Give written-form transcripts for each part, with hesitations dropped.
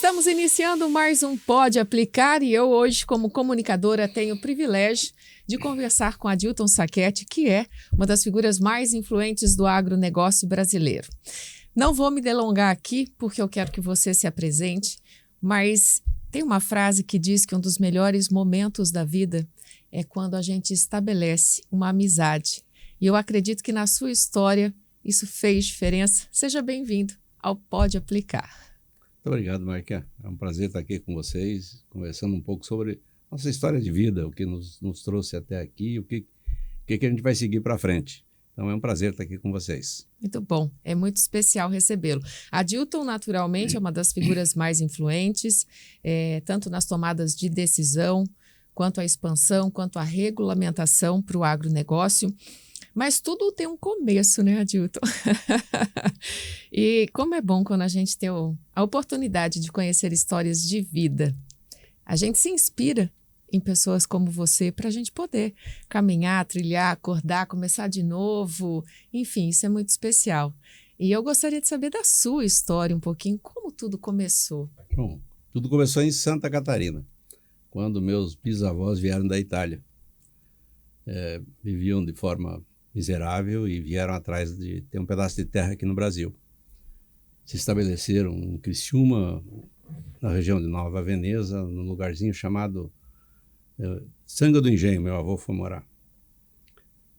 Estamos iniciando mais um Pode Aplicar e eu hoje, como comunicadora, tenho o privilégio de conversar com Adilton Sacchetti, que é uma das figuras mais influentes do agronegócio brasileiro. Não vou me delongar aqui, porque eu quero que você se apresente, mas tem uma frase que diz que um dos melhores momentos da vida é quando a gente estabelece uma amizade. E eu acredito que na sua história isso fez diferença. Seja bem-vindo ao Pode Aplicar. Muito obrigado, Marquinhos. É um prazer estar aqui com vocês, conversando um pouco sobre nossa história de vida, o que nos trouxe até aqui, o que a gente vai seguir para frente. Então é um prazer estar aqui com vocês. Muito bom, é muito especial recebê-lo. Adilton, naturalmente, é uma das figuras mais influentes, tanto nas tomadas de decisão, quanto à expansão, quanto à regulamentação para o agronegócio. Mas tudo tem um começo, né, Adilton? E como é bom quando a gente tem a oportunidade de conhecer histórias de vida. A gente se inspira em pessoas como você para a gente poder caminhar, trilhar, acordar, começar de novo. Enfim, isso é muito especial. E eu gostaria de saber da sua história um pouquinho, como tudo começou. Bom, tudo começou em Santa Catarina, quando meus bisavós vieram da Itália. Viviam de forma miserável e vieram atrás de ter um pedaço de terra aqui no Brasil. Se estabeleceram em Criciúma, na região de Nova Veneza, num lugarzinho chamado Sanga do Engenho, meu avô foi morar.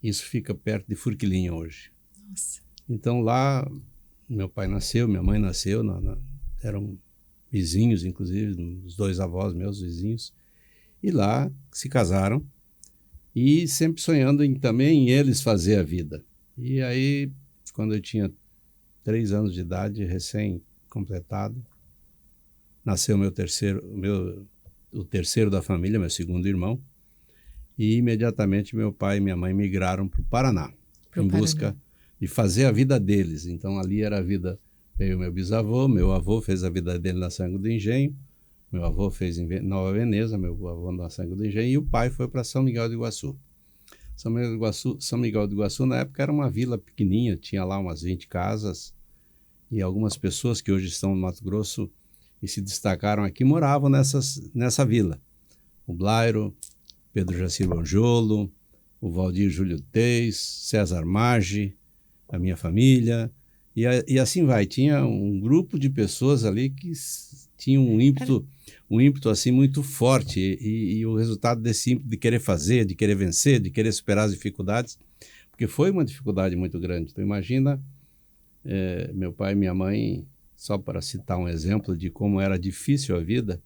Isso fica perto de Forquilinha hoje. Nossa. Então lá, meu pai nasceu, minha mãe nasceu, eram vizinhos, inclusive, os dois avós meus vizinhos, e lá se casaram, e sempre sonhando também em eles fazer a vida. E aí, quando eu tinha 3 anos de idade, recém-completado, nasceu o terceiro da família, meu segundo irmão, e imediatamente meu pai e minha mãe migraram para o Paraná, busca de fazer a vida deles. Então ali era a vida, veio meu bisavô, meu avô fez a vida dele na Sanga do Engenho, meu avô fez em Nova Veneza, meu avô na Sanga do Engenho, e o pai foi para São Miguel do Iguaçu. São Miguel do Iguaçu, na época, era uma vila pequenininha, tinha lá umas 20 casas, e algumas pessoas que hoje estão no Mato Grosso e se destacaram aqui moravam nessa vila. O Blairo, Pedro Jacir Bonjolo, o Valdir Júlio Teis, César Maggi, a minha família, e assim vai. Tinha um grupo de pessoas ali que tinham um ímpeto assim muito forte, e o resultado desse ímpeto de querer fazer, de querer vencer, de querer superar as dificuldades, porque foi uma dificuldade muito grande. Então imagina, meu pai e minha mãe, só para citar um exemplo de como era difícil a vida,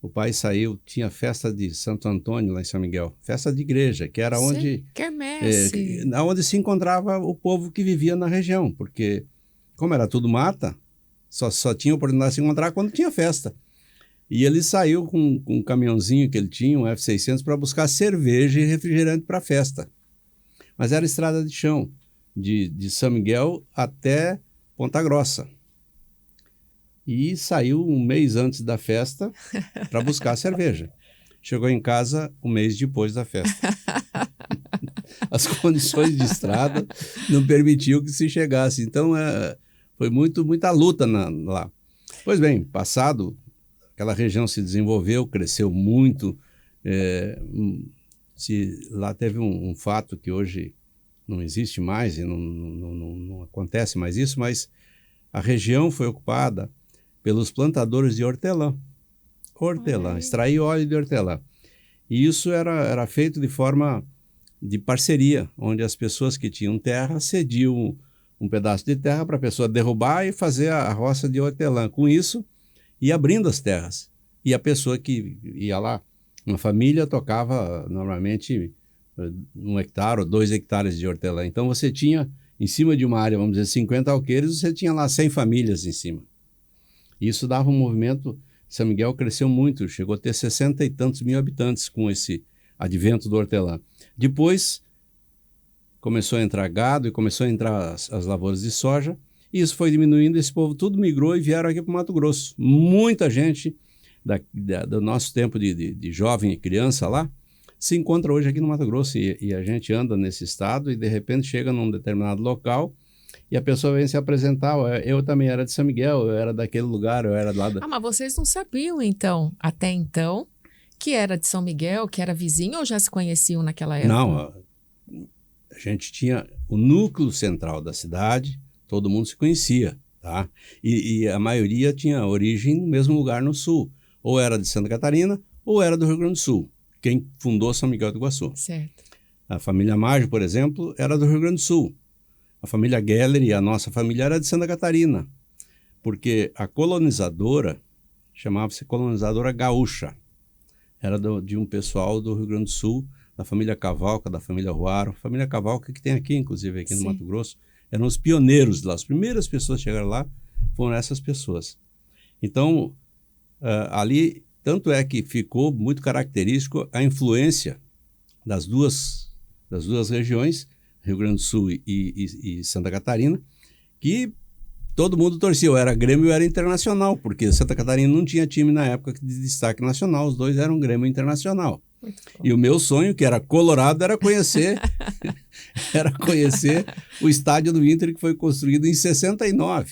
o pai saiu, tinha festa de Santo Antônio lá em São Miguel, festa de igreja, que era onde se encontrava o povo que vivia na região, porque como era tudo mata, só tinha oportunidade de se encontrar quando tinha festa. E ele saiu com um caminhãozinho que ele tinha, um F600, para buscar cerveja e refrigerante para a festa. Mas era estrada de chão, de São Miguel até Ponta Grossa. E saiu um mês antes da festa para buscar cerveja. Chegou em casa um mês depois da festa. As condições de estrada não permitiam que se chegasse. Então, foi muita luta lá. Pois bem, passado, aquela região se desenvolveu, cresceu muito. Lá teve um fato que hoje não existe mais e não acontece mais isso, mas a região foi ocupada pelos plantadores de hortelã. Extrair óleo de hortelã. E isso era feito de forma de parceria, onde as pessoas que tinham terra cediam um pedaço de terra para a pessoa derrubar e fazer a roça de hortelã. Com isso, ia abrindo as terras. E a pessoa que ia lá, uma família, tocava normalmente 1 hectare ou 2 hectares de hortelã. Então você tinha, em cima de uma área, vamos dizer, 50 alqueires, você tinha lá 100 famílias em cima. E isso dava um movimento. São Miguel cresceu muito, chegou a ter 60 e tantos mil habitantes com esse advento do hortelã. Depois começou a entrar gado e começou a entrar as lavouras de soja, e isso foi diminuindo, esse povo tudo migrou e vieram aqui para o Mato Grosso. Muita gente do nosso tempo de jovem e criança lá se encontra hoje aqui no Mato Grosso, e a gente anda nesse estado e de repente chega num determinado local E a pessoa vem se apresentar, eu também era de São Miguel, eu era daquele lugar, eu era lá da... Ah, mas vocês não sabiam, então, até então, que era de São Miguel, que era vizinho, ou já se conheciam naquela época? Não, a gente tinha o núcleo central da cidade, todo mundo se conhecia, tá? E a maioria tinha origem no mesmo lugar no sul, ou era de Santa Catarina, ou era do Rio Grande do Sul, quem fundou São Miguel do Iguaçu. Certo. A família Maggi, por exemplo, era do Rio Grande do Sul. A família Geller e a nossa família era de Santa Catarina, porque a colonizadora chamava-se colonizadora gaúcha. Era de um pessoal do Rio Grande do Sul, da família Cavalca, da família Ruaro. A família Cavalca que tem aqui, inclusive, aqui no Mato Grosso, eram os pioneiros de lá. As primeiras pessoas que chegaram lá foram essas pessoas. Então, ali, tanto é que ficou muito característico a influência das duas regiões, Rio Grande do Sul e Santa Catarina, que todo mundo torcia, ou era Grêmio ou era Internacional, porque Santa Catarina não tinha time na época de destaque nacional, os dois eram Grêmio e Internacional. E o meu sonho, que era colorado, era conhecer o estádio do Inter, que foi construído em 69.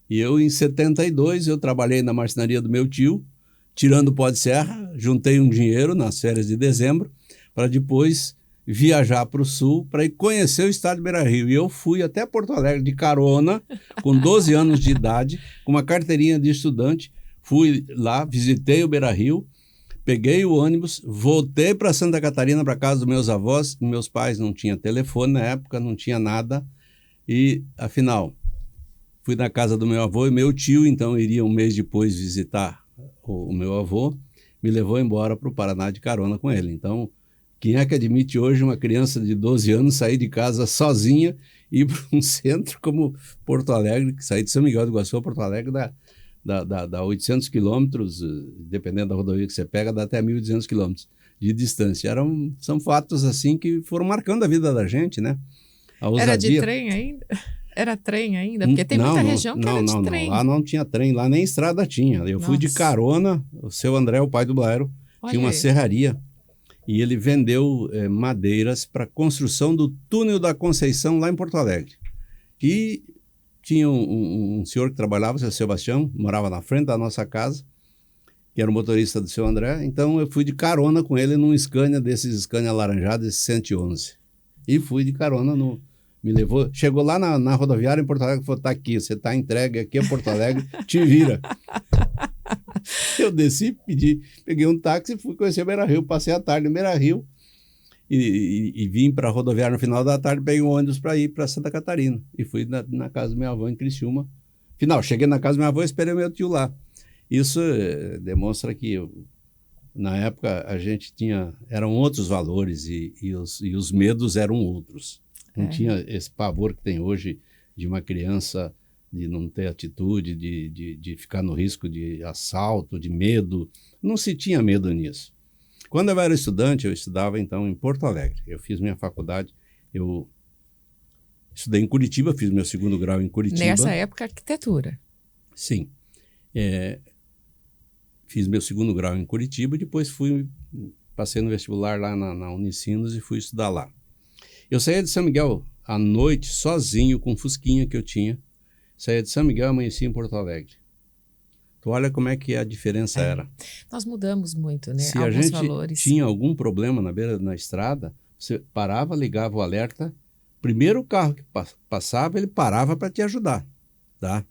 E eu, em 72, eu trabalhei na marcenaria do meu tio, tirando pó de serra, juntei um dinheiro nas férias de dezembro, para depois viajar para o sul para ir conhecer o estádio Beira-Rio. E eu fui até Porto Alegre de carona, com 12 anos de idade, com uma carteirinha de estudante. Fui lá, visitei o Beira-Rio, peguei o ônibus, voltei para Santa Catarina, para casa dos meus avós. Meus pais não tinham telefone na época, não tinha nada. E, afinal, fui na casa do meu avô e meu tio, então iria um mês depois visitar o meu avô, me levou embora para o Paraná de carona com ele. Então, quem é que admite hoje uma criança de 12 anos sair de casa sozinha e ir para um centro como Porto Alegre, que sair de São Miguel do Iguaçu a Porto Alegre dá 800 quilômetros, dependendo da rodovia que você pega, dá até 1.200 quilômetros de distância. São fatos assim que foram marcando a vida da gente, né? A ousadia... Era de trem ainda? Era trem ainda? Porque tem muita região que era de trem. Não, lá não tinha trem, lá nem estrada tinha. Eu fui de carona, o seu André, o pai do Blairo, tinha uma serraria. E ele vendeu madeiras para a construção do túnel da Conceição lá em Porto Alegre. E tinha um senhor que trabalhava, o seu Sebastião, morava na frente da nossa casa, que era o motorista do seu André. Então eu fui de carona com ele num Scania, desses Scania alaranjados, esse 111. E fui de carona, me levou, chegou lá na rodoviária em Porto Alegre e falou, tá aqui, você tá entregue aqui a Porto Alegre, te vira. Eu desci, peguei um táxi e fui conhecer o Beira-Rio. Passei a tarde no Beira-Rio e vim para a rodoviária no final da tarde, peguei um ônibus para ir para Santa Catarina. E fui na casa do meu avô em Criciúma. Cheguei na casa do meu avô e esperei meu tio lá. Isso demonstra que, na época, a gente eram outros valores e os medos eram outros. Não tinha esse pavor que tem hoje de uma criança... de não ter atitude, de ficar no risco de assalto, de medo. Não se tinha medo nisso. Quando eu era estudante, eu estudava, então, em Porto Alegre. Eu fiz minha faculdade, eu estudei em Curitiba, fiz meu segundo grau em Curitiba. Nessa época, arquitetura? Sim. Fiz meu segundo grau em Curitiba, depois passei no vestibular lá na Unicinos e fui estudar lá. Eu saía de São Miguel à noite, sozinho, com um fusquinha que eu tinha. Saía de São Miguel e amanhecia em Porto Alegre. Tu olha como é que a diferença era. Nós mudamos muito, né? Se a gente tinha algum problema na estrada, você parava, ligava o alerta, primeiro o carro que passava, ele parava para te ajudar, tá?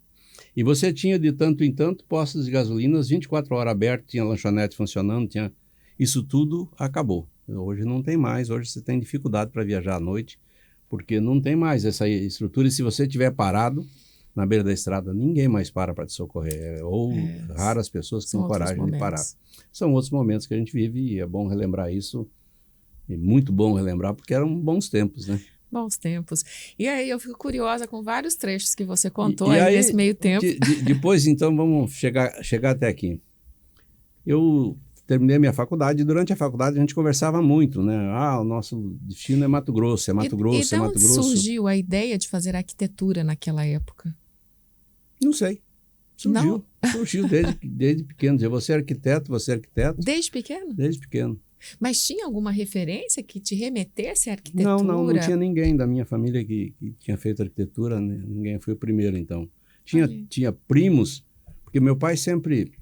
E você tinha de tanto em tanto postos de gasolina, 24 horas abertas, tinha lanchonete funcionando, isso tudo acabou. Hoje não tem mais, hoje você tem dificuldade para viajar à noite, porque não tem mais essa estrutura, e se você estiver parado na beira da estrada, ninguém mais para te socorrer, ou raras pessoas que têm coragem de parar. São outros momentos que a gente vive e é bom relembrar isso, e muito bom relembrar, porque eram bons tempos, né? Bons tempos. E aí eu fico curiosa com vários trechos que você contou aí nesse meio tempo. Depois, então, vamos chegar até aqui. Eu terminei a minha faculdade e durante a faculdade a gente conversava muito, né? O nosso destino é Mato Grosso, é Mato Grosso, é Mato Grosso. E de onde surgiu a ideia de fazer arquitetura naquela época? Não sei. Surgiu desde pequeno. Você é arquiteto, você é arquiteto. Desde pequeno? Desde pequeno. Mas tinha alguma referência que te remetesse à arquitetura? Não tinha ninguém da minha família que tinha feito arquitetura, né? Ninguém, foi o primeiro, então. Tinha primos, porque meu pai sempre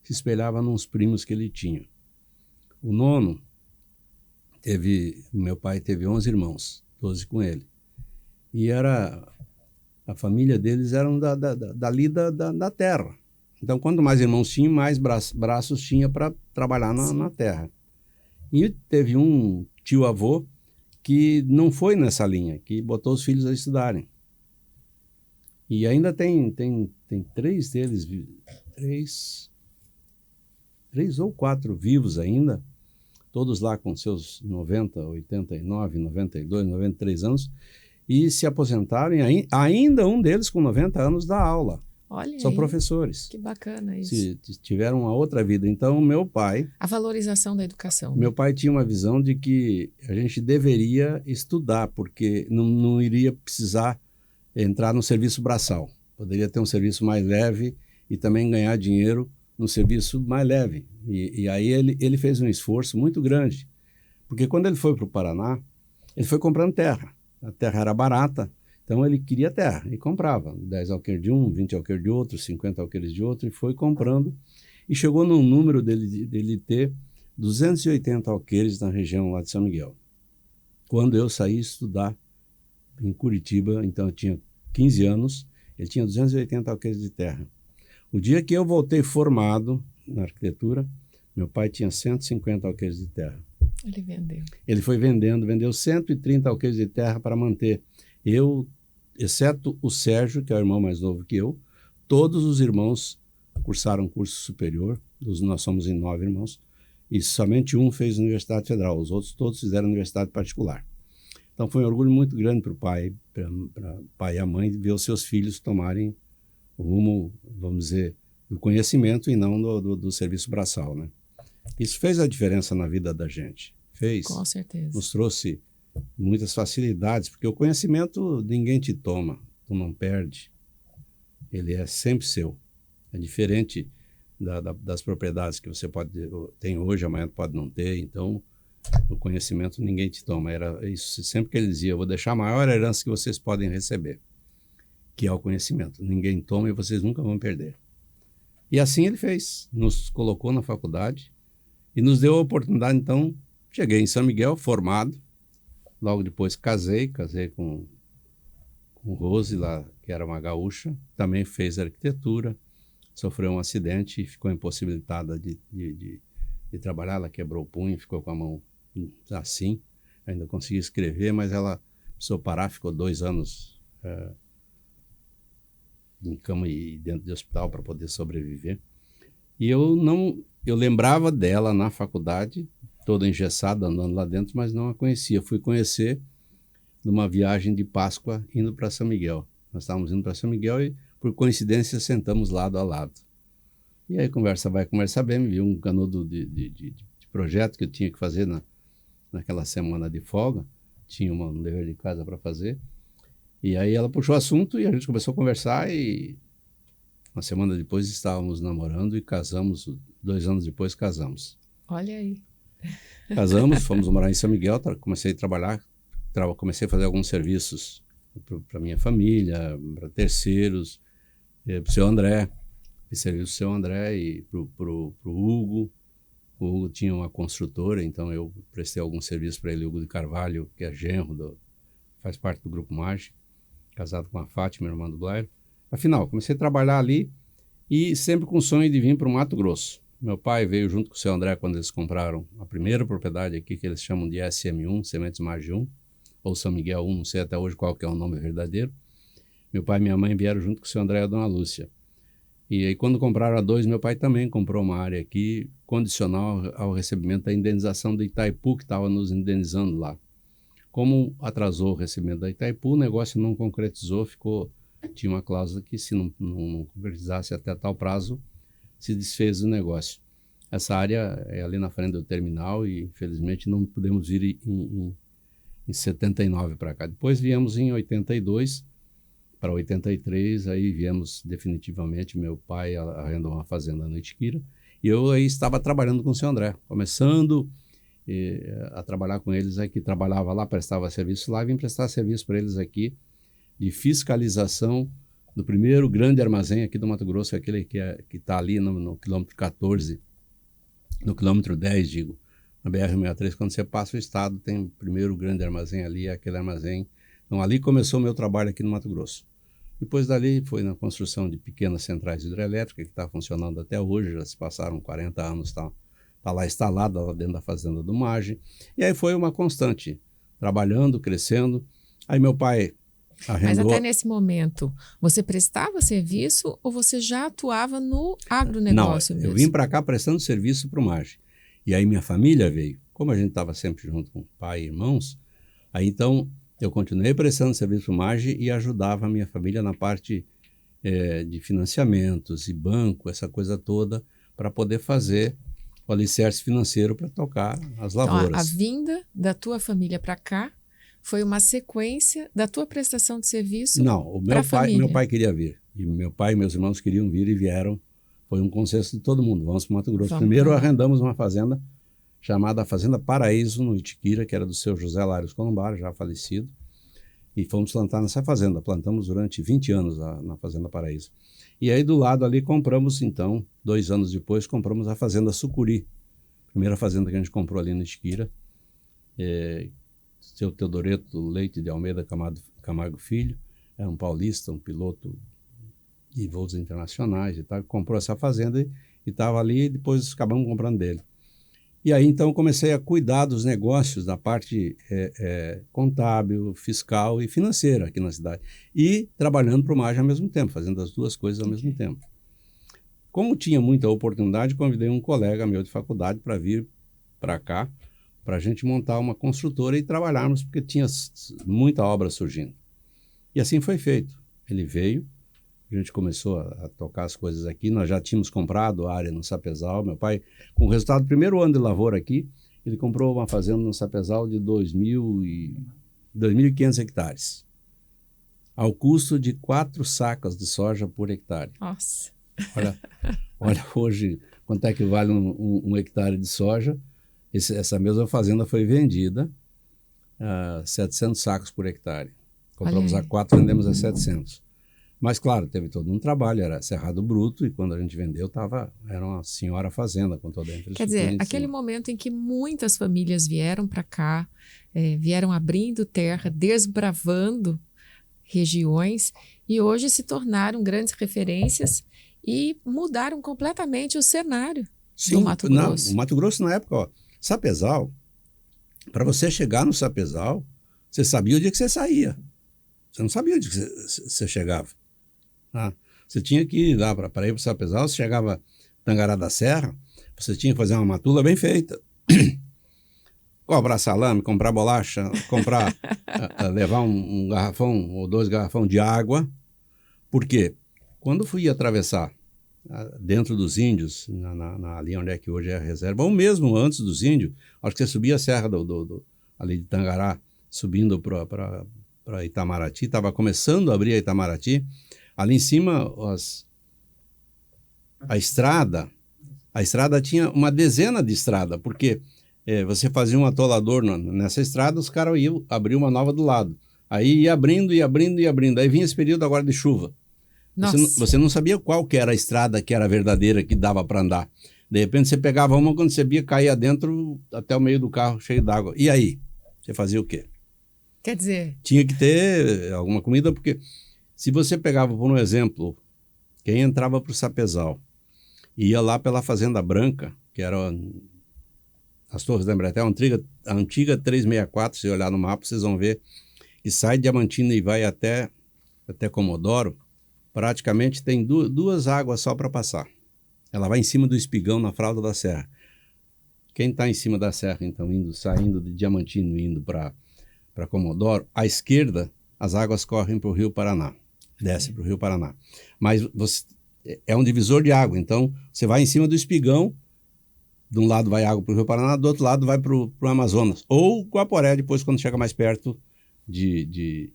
se espelhava nos primos que ele tinha. O nono, meu pai teve 11 irmãos, 12 com ele. E a família deles eram dali da terra. Então, quanto mais irmãos tinham, mais braços tinha para trabalhar na terra. E teve um tio-avô que não foi nessa linha, que botou os filhos a estudarem. E ainda tem 3 deles, 3 ou 4 vivos ainda, todos lá com seus 90, 89, 92, 93 anos, e se aposentaram, e ainda um deles com 90 anos dá aula. Olha São aí, professores. que bacana isso. Tiveram uma outra vida. Então, meu pai... A valorização da educação. Meu pai tinha uma visão de que a gente deveria estudar, porque não iria precisar entrar no serviço braçal. Poderia ter um serviço mais leve e também ganhar dinheiro no serviço mais leve. E aí ele fez um esforço muito grande. Porque quando ele foi para o Paraná, ele foi comprando terra. A terra era barata. Então, ele queria terra e comprava 10 alqueires de um, 20 alqueires de outro, 50 alqueires de outro, e foi comprando. E chegou num número dele ter 280 alqueires na região lá de São Miguel. Quando eu saí estudar em Curitiba, então eu tinha 15 anos, ele tinha 280 alqueires de terra. O dia que eu voltei formado na arquitetura, meu pai tinha 150 alqueires de terra. Ele vendeu. Ele foi vendeu 130 alqueires de terra para manter. Eu, exceto o Sérgio, que é o irmão mais novo que eu, todos os irmãos cursaram curso superior, nós somos em 9 irmãos, e somente um fez Universidade Federal, os outros todos fizeram universidade particular. Então foi um orgulho muito grande para o pai, para pai e a mãe, ver os seus filhos tomarem o rumo, vamos dizer, do conhecimento e não do serviço braçal, né? Isso fez a diferença na vida da gente. Fez. Com certeza. Nos trouxe muitas facilidades, porque o conhecimento ninguém te toma, tu não perde. Ele é sempre seu. É diferente das propriedades que você tem hoje, amanhã pode não ter. Então, o conhecimento ninguém te toma. Era isso sempre que ele dizia: eu vou deixar a maior herança que vocês podem receber, que é o conhecimento. Ninguém toma e vocês nunca vão perder. E assim ele fez. Nos colocou na faculdade e nos deu a oportunidade. Então, cheguei em São Miguel, formado. Logo depois casei com Rose, lá, que era uma gaúcha. Também fez arquitetura. Sofreu um acidente e ficou impossibilitada de trabalhar. Ela quebrou o punho, ficou com a mão assim. Ainda conseguia escrever, mas ela precisou parar, ficou 2 anos em cama e dentro de hospital para poder sobreviver. E eu lembrava dela na faculdade, toda engessada, andando lá dentro, mas não a conhecia. Fui conhecer numa viagem de Páscoa indo para São Miguel. Nós estávamos indo para São Miguel e, por coincidência, sentamos lado a lado. E aí, conversa vai, conversa bem, me viu um canudo de projeto que eu tinha que fazer naquela semana de folga. Tinha um dever de casa para fazer. E aí ela puxou o assunto e a gente começou a conversar e uma semana depois estávamos namorando e casamos. 2 anos depois casamos. Olha aí. Casamos, fomos morar em São Miguel, comecei a trabalhar, comecei a fazer alguns serviços para minha família, para terceiros, para o seu André, fiz serviço para o seu André e para o Hugo. O Hugo tinha uma construtora, então eu prestei algum serviço para ele, Hugo de Carvalho, que é genro, faz parte do Grupo Mágico, casado com a Fátima, irmã do Blairo. Afinal, comecei a trabalhar ali e sempre com o sonho de vir para o Mato Grosso. Meu pai veio junto com o seu André quando eles compraram a primeira propriedade aqui, que eles chamam de SM1, Sementes Margem 1, ou São Miguel 1, não sei até hoje qual que é o nome verdadeiro. Meu pai e minha mãe vieram junto com o seu André e a dona Lúcia. E aí, quando compraram a 2, meu pai também comprou uma área aqui, condicional ao recebimento da indenização do Itaipu, que estava nos indenizando lá. Como atrasou o recebimento da Itaipu, o negócio não concretizou, tinha uma cláusula que, se não concretizasse até tal prazo, se desfez o negócio. Essa área é ali na frente do terminal e, infelizmente, não pudemos vir em 79 para cá. Depois viemos em 82 para 83, aí viemos definitivamente. Meu pai arrendou uma fazenda no Itiquira e eu aí estava trabalhando com o seu André, começando a trabalhar com eles aqui. Trabalhava lá, prestava serviço lá, vim prestar serviço para eles aqui de fiscalização do primeiro grande armazém aqui do Mato Grosso, aquele que está ali no quilômetro 14, no quilômetro 10, digo, na BR-63. Quando você passa o estado, tem o primeiro grande armazém ali, aquele armazém. Então, ali começou o meu trabalho aqui no Mato Grosso. Depois dali, foi na construção de pequenas centrais hidrelétricas, que está funcionando até hoje, já se passaram 40 anos, está lá instalada, lá dentro da fazenda do Maggi. E aí foi uma constante, trabalhando, crescendo. Aí meu pai arrendou... Mas até nesse momento, você prestava serviço ou você já atuava no agronegócio mesmo? Eu vim para cá prestando serviço para o Maggi. E aí minha família veio. Como a gente estava sempre junto com o pai e irmãos, aí então eu continuei prestando serviço para o Maggi e ajudava a minha família na parte de financiamentos e banco, essa coisa toda, para poder fazer o alicerce financeiro para tocar as lavouras. Então, a vinda da tua família para cá foi uma sequência da tua prestação de serviço? Não, o meu pai queria vir. E meu pai e meus irmãos queriam vir e vieram. Foi um consenso de todo mundo. Vamos para o Mato Grosso. Primeiro arrendamos uma fazenda chamada Fazenda Paraíso, no Itiquira, que era do seu José Larios Colombaro, já falecido. E fomos plantar nessa fazenda. Plantamos durante 20 anos na Fazenda Paraíso. E aí do lado ali compramos, então, 2 anos depois, compramos a Fazenda Sucuri. Primeira fazenda que a gente comprou ali no Itiquira. Seu Teodoreto Leite de Almeida Camargo Filho, era um paulista, um piloto de voos internacionais e tal, comprou essa fazenda e estava ali, e depois acabamos comprando dele. E aí então comecei a cuidar dos negócios, da parte contábil, fiscal e financeira aqui na cidade. E trabalhando para o Maggi ao mesmo tempo, fazendo as duas coisas ao mesmo tempo. Como tinha muita oportunidade, convidei um colega meu de faculdade para vir para cá, para a gente montar uma construtora e trabalharmos, porque tinha muita obra surgindo. E assim foi feito. Ele veio, a gente começou a tocar as coisas aqui, nós já tínhamos comprado a área no Sapezal. Meu pai, com o resultado do primeiro ano de lavoura aqui, ele comprou uma fazenda no Sapezal de 2.500 hectares, ao custo de 4 sacas de soja por hectare. Nossa! Olha hoje quanto é que vale um hectare de soja. Essa mesma fazenda foi vendida a 700 sacos por hectare. Compramos a 4, vendemos a 700. Mas, claro, teve todo um trabalho, era cerrado bruto, e quando a gente vendeu, era uma senhora fazenda com toda a infraestrutura. Quer dizer, aquele momento em que muitas famílias vieram para cá, vieram abrindo terra, desbravando regiões, e hoje se tornaram grandes referências e mudaram completamente o cenário do Mato Grosso. O Mato Grosso, na época, Sapezal, para você chegar no Sapezal, você sabia o dia que você saía. Você não sabia o dia que você chegava. Você tinha que ir lá para ir para o Sapezal, você chegava Tangará da Serra, você tinha que fazer uma matula bem feita. Comprar salame, comprar bolacha, levar um garrafão ou 2 garrafões de água. Por quê? Quando fui atravessar dentro dos índios, ali onde é que hoje é a reserva, ou mesmo antes dos índios, acho que você subia a serra ali de Tangará, subindo para Itamaraty, estava começando a abrir a Itamaraty, ali em cima a estrada tinha uma dezena de estrada, porque você fazia um atolador nessa estrada, os caras iam abrir uma nova do lado, aí ia abrindo, aí vinha esse período agora de chuva. Você não sabia qual que era a estrada que era verdadeira, que dava para andar. De repente você pegava uma, quando você via, caía dentro até o meio do carro cheio d'água. E aí? Você fazia o quê? Quer dizer... Tinha que ter alguma comida, porque se você pegava, por um exemplo, quem entrava para o Sapezal, ia lá pela Fazenda Branca, que era as Torres da Embratel, a antiga 364, se olhar no mapa, vocês vão ver que sai de Diamantina e vai até Comodoro, praticamente tem duas águas só para passar. Ela vai em cima do Espigão, na Fralda da Serra. Quem está em cima da serra, então, saindo de Diamantino, indo para Comodoro, à esquerda, as águas correm para o Rio Paraná, desce para o Rio Paraná. Mas é um divisor de água, então você vai em cima do Espigão, de um lado vai água para o Rio Paraná, do outro lado vai para o Amazonas. Ou Guaporé, depois, quando chega mais perto de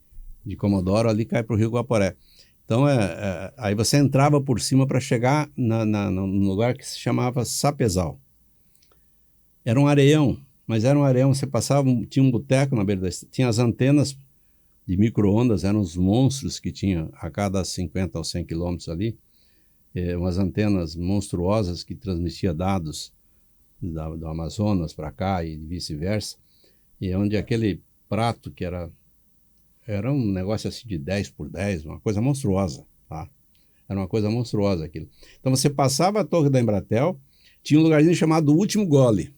Comodoro, ali cai para o Rio Guaporé. Então, aí você entrava por cima para chegar no lugar que se chamava Sapezal. Era um areião, mas era um areião, você passava, tinha um boteco na beira da estrada, tinha as antenas de micro-ondas, eram os monstros que tinha a cada 50 ou 100 quilômetros ali, umas antenas monstruosas que transmitiam dados do Amazonas para cá e vice-versa, e onde aquele prato que era um negócio assim de 10 por 10, uma coisa monstruosa, tá? Era uma coisa monstruosa aquilo. Então você passava a torre da Embratel, tinha um lugarzinho chamado Último Gole.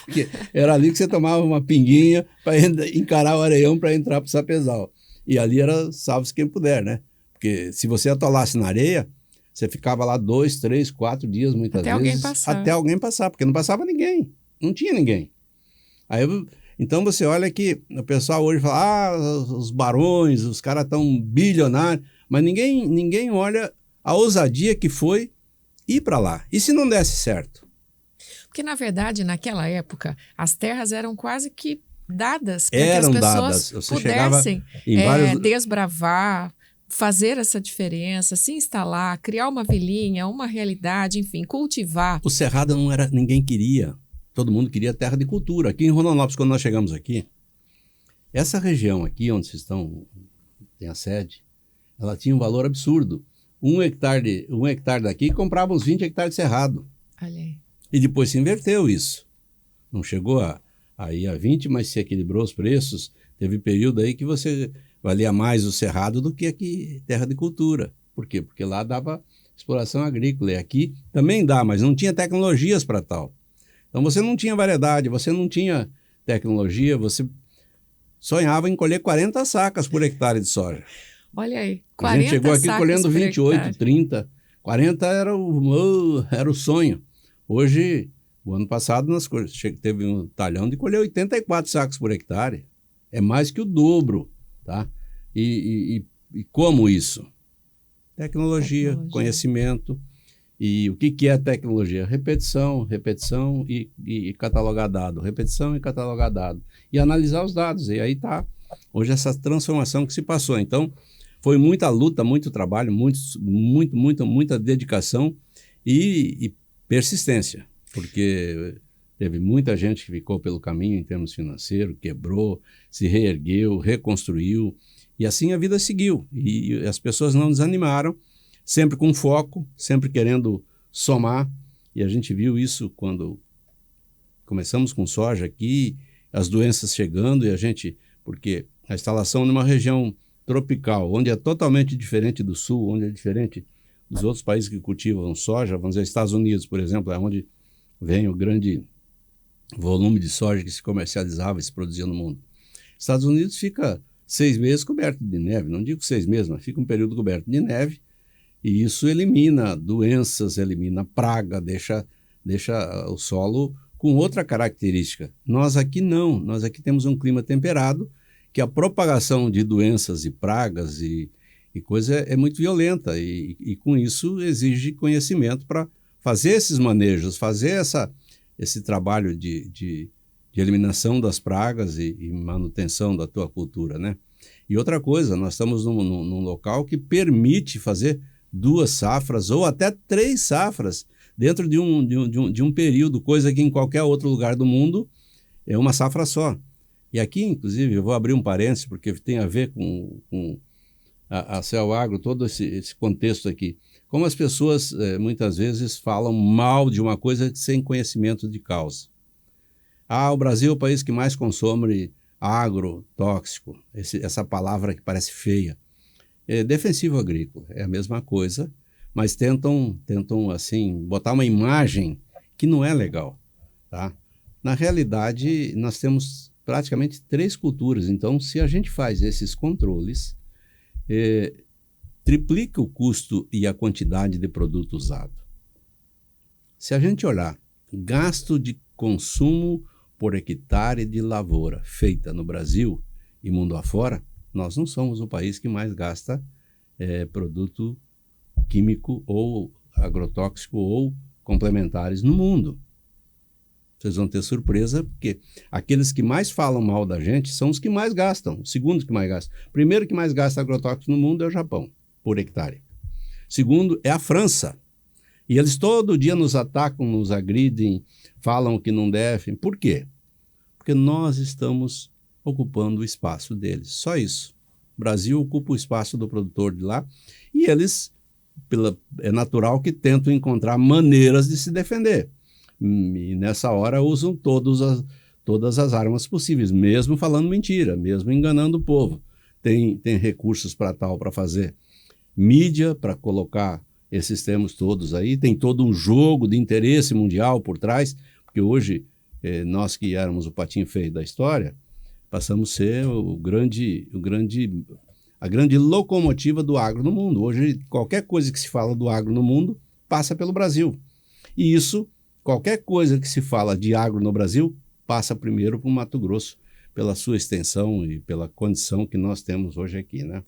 Porque era ali que você tomava uma pinguinha para encarar o areião para entrar para o Sapezal. E ali era salve-se quem puder, né? Porque se você atolasse na areia, você ficava lá 2, 3, 4 dias, muitas vezes, até alguém passar, porque não passava ninguém, não tinha ninguém. Então você olha que o pessoal hoje fala, os barões, os caras estão bilionários, mas ninguém olha a ousadia que foi ir para lá. E se não desse certo? Porque, na verdade, naquela época, as terras eram quase que dadas para que as pessoas pudessem desbravar, fazer essa diferença, se instalar, criar uma vilinha, uma realidade, enfim, cultivar. O Cerrado ninguém queria. Todo mundo queria terra de cultura. Aqui em Rondonópolis, quando nós chegamos aqui, essa região aqui onde vocês tem a sede, ela tinha um valor absurdo. Um hectare daqui comprava uns 20 hectares de cerrado. Olha aí. E depois se inverteu isso. Não chegou aí a 20, mas se equilibrou os preços. Teve período aí que você valia mais o cerrado do que aqui terra de cultura. Por quê? Porque lá dava exploração agrícola. E aqui também dá, mas não tinha tecnologias para tal. Então você não tinha variedade, você não tinha tecnologia, você sonhava em colher 40 sacas por hectare de soja. Olha aí, 40 a gente chegou aqui colhendo 28, hectare. 30, 40 era o sonho. Hoje, o ano passado, teve um talhão de colher 84 sacos por hectare. É mais que o dobro, tá? E como isso? Tecnologia, conhecimento. E o que é tecnologia? Repetição e catalogar dado. Repetição e catalogar dado. E analisar os dados. E aí está hoje essa transformação que se passou. Então, foi muita luta, muito trabalho, muita dedicação e persistência. Porque teve muita gente que ficou pelo caminho em termos financeiros, quebrou, se reergueu, reconstruiu. E assim a vida seguiu. E as pessoas não desanimaram, sempre com foco, sempre querendo somar. E a gente viu isso quando começamos com soja aqui, as doenças chegando porque a instalação numa região tropical, onde é totalmente diferente do sul, onde é diferente dos outros países que cultivam soja, vamos dizer, Estados Unidos, por exemplo, é onde vem o grande volume de soja que se comercializava e se produzia no mundo. Estados Unidos fica 6 meses coberto de neve, não digo 6 meses, mas fica um período coberto de neve, e isso elimina doenças, elimina praga, deixa o solo com outra característica. Nós aqui não, nós aqui temos um clima temperado, que a propagação de doenças e pragas e coisa é muito violenta, e com isso exige conhecimento para fazer esses manejos, fazer esse trabalho de eliminação das pragas e manutenção da tua cultura, né? E outra coisa, nós estamos num local que permite fazer 2 safras ou até 3 safras dentro de um período, coisa que em qualquer outro lugar do mundo é uma safra só. E aqui, inclusive, eu vou abrir um parênteses, porque tem a ver com a CELAGRO, todo esse contexto aqui. Como as pessoas muitas vezes falam mal de uma coisa sem conhecimento de causa. O Brasil é o país que mais consome agrotóxico, essa palavra que parece feia. Defensivo agrícola, é a mesma coisa, mas tentam assim, botar uma imagem que não é legal, tá? Na realidade, nós temos praticamente 3 culturas, então se a gente faz esses controles, triplica o custo e a quantidade de produto usado. Se a gente olhar gasto de consumo por hectare de lavoura feita no Brasil e mundo afora, nós não somos o país que mais gasta produto químico ou agrotóxico ou complementares no mundo. Vocês vão ter surpresa, porque aqueles que mais falam mal da gente são os que mais gastam, o segundo que mais gasta. O primeiro que mais gasta agrotóxico no mundo é o Japão, por hectare. Segundo é a França. E eles todo dia nos atacam, nos agridem, falam que não devem. Por quê? Porque nós estamos ocupando o espaço deles. Só isso. O Brasil ocupa o espaço do produtor de lá e eles, é natural que tentam encontrar maneiras de se defender. E nessa hora usam todas as armas possíveis, mesmo falando mentira, mesmo enganando o povo. Tem recursos para tal, para fazer mídia, para colocar esses termos todos aí. Tem todo um jogo de interesse mundial por trás, porque hoje, nós que éramos o patinho feio da história, passamos a ser a grande locomotiva do agro no mundo. Hoje, qualquer coisa que se fala do agro no mundo passa pelo Brasil. E isso, qualquer coisa que se fala de agro no Brasil, passa primeiro para o Mato Grosso, pela sua extensão e pela condição que nós temos hoje aqui, né?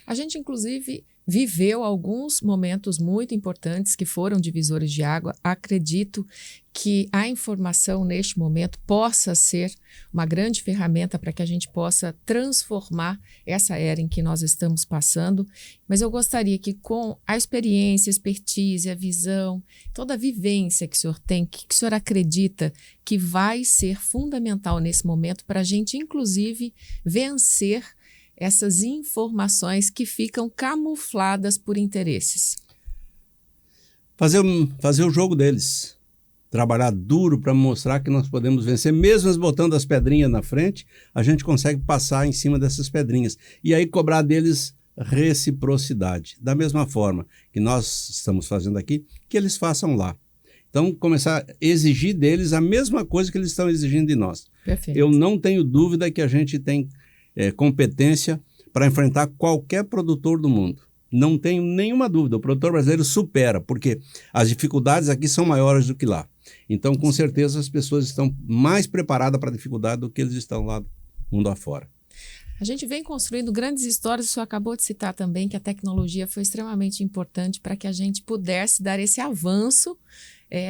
A gente, inclusive, viveu alguns momentos muito importantes que foram divisores de água. Acredito que a informação, neste momento, possa ser uma grande ferramenta para que a gente possa transformar essa era em que nós estamos passando. Mas eu gostaria que, com a experiência, a expertise, a visão, toda a vivência que o senhor tem, que o senhor acredita que vai ser fundamental nesse momento para a gente, inclusive, vencer essas informações que ficam camufladas por interesses? Fazer o jogo deles. Trabalhar duro para mostrar que nós podemos vencer. Mesmo botando as pedrinhas na frente, a gente consegue passar em cima dessas pedrinhas. E aí cobrar deles reciprocidade. Da mesma forma que nós estamos fazendo aqui, que eles façam lá. Então, começar a exigir deles a mesma coisa que eles estão exigindo de nós. Perfeito. Eu não tenho dúvida que a gente tem competência para enfrentar qualquer produtor do mundo. Não tenho nenhuma dúvida. O produtor brasileiro supera, porque as dificuldades aqui são maiores do que lá. Então, com certeza, as pessoas estão mais preparadas para a dificuldade do que eles estão lá mundo afora. A gente vem construindo grandes histórias. O senhor acabou de citar também que a tecnologia foi extremamente importante para que a gente pudesse dar esse avanço,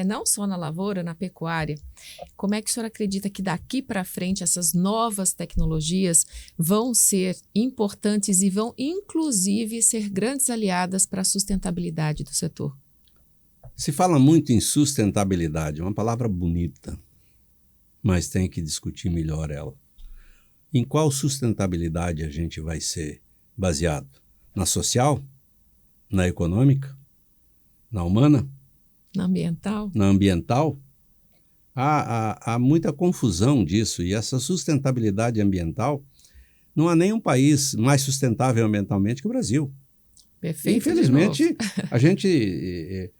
não só na lavoura, na pecuária. Como é que o senhor acredita que daqui para frente essas novas tecnologias vão ser importantes e vão, inclusive, ser grandes aliadas para a sustentabilidade do setor? Se fala muito em sustentabilidade, é uma palavra bonita, mas tem que discutir melhor ela. Em qual sustentabilidade a gente vai ser baseado? Na social? Na econômica? Na humana? Na ambiental? Na ambiental? Há muita confusão disso, e essa sustentabilidade ambiental, não há nenhum país mais sustentável ambientalmente que o Brasil. Perfeito. Infelizmente, a gente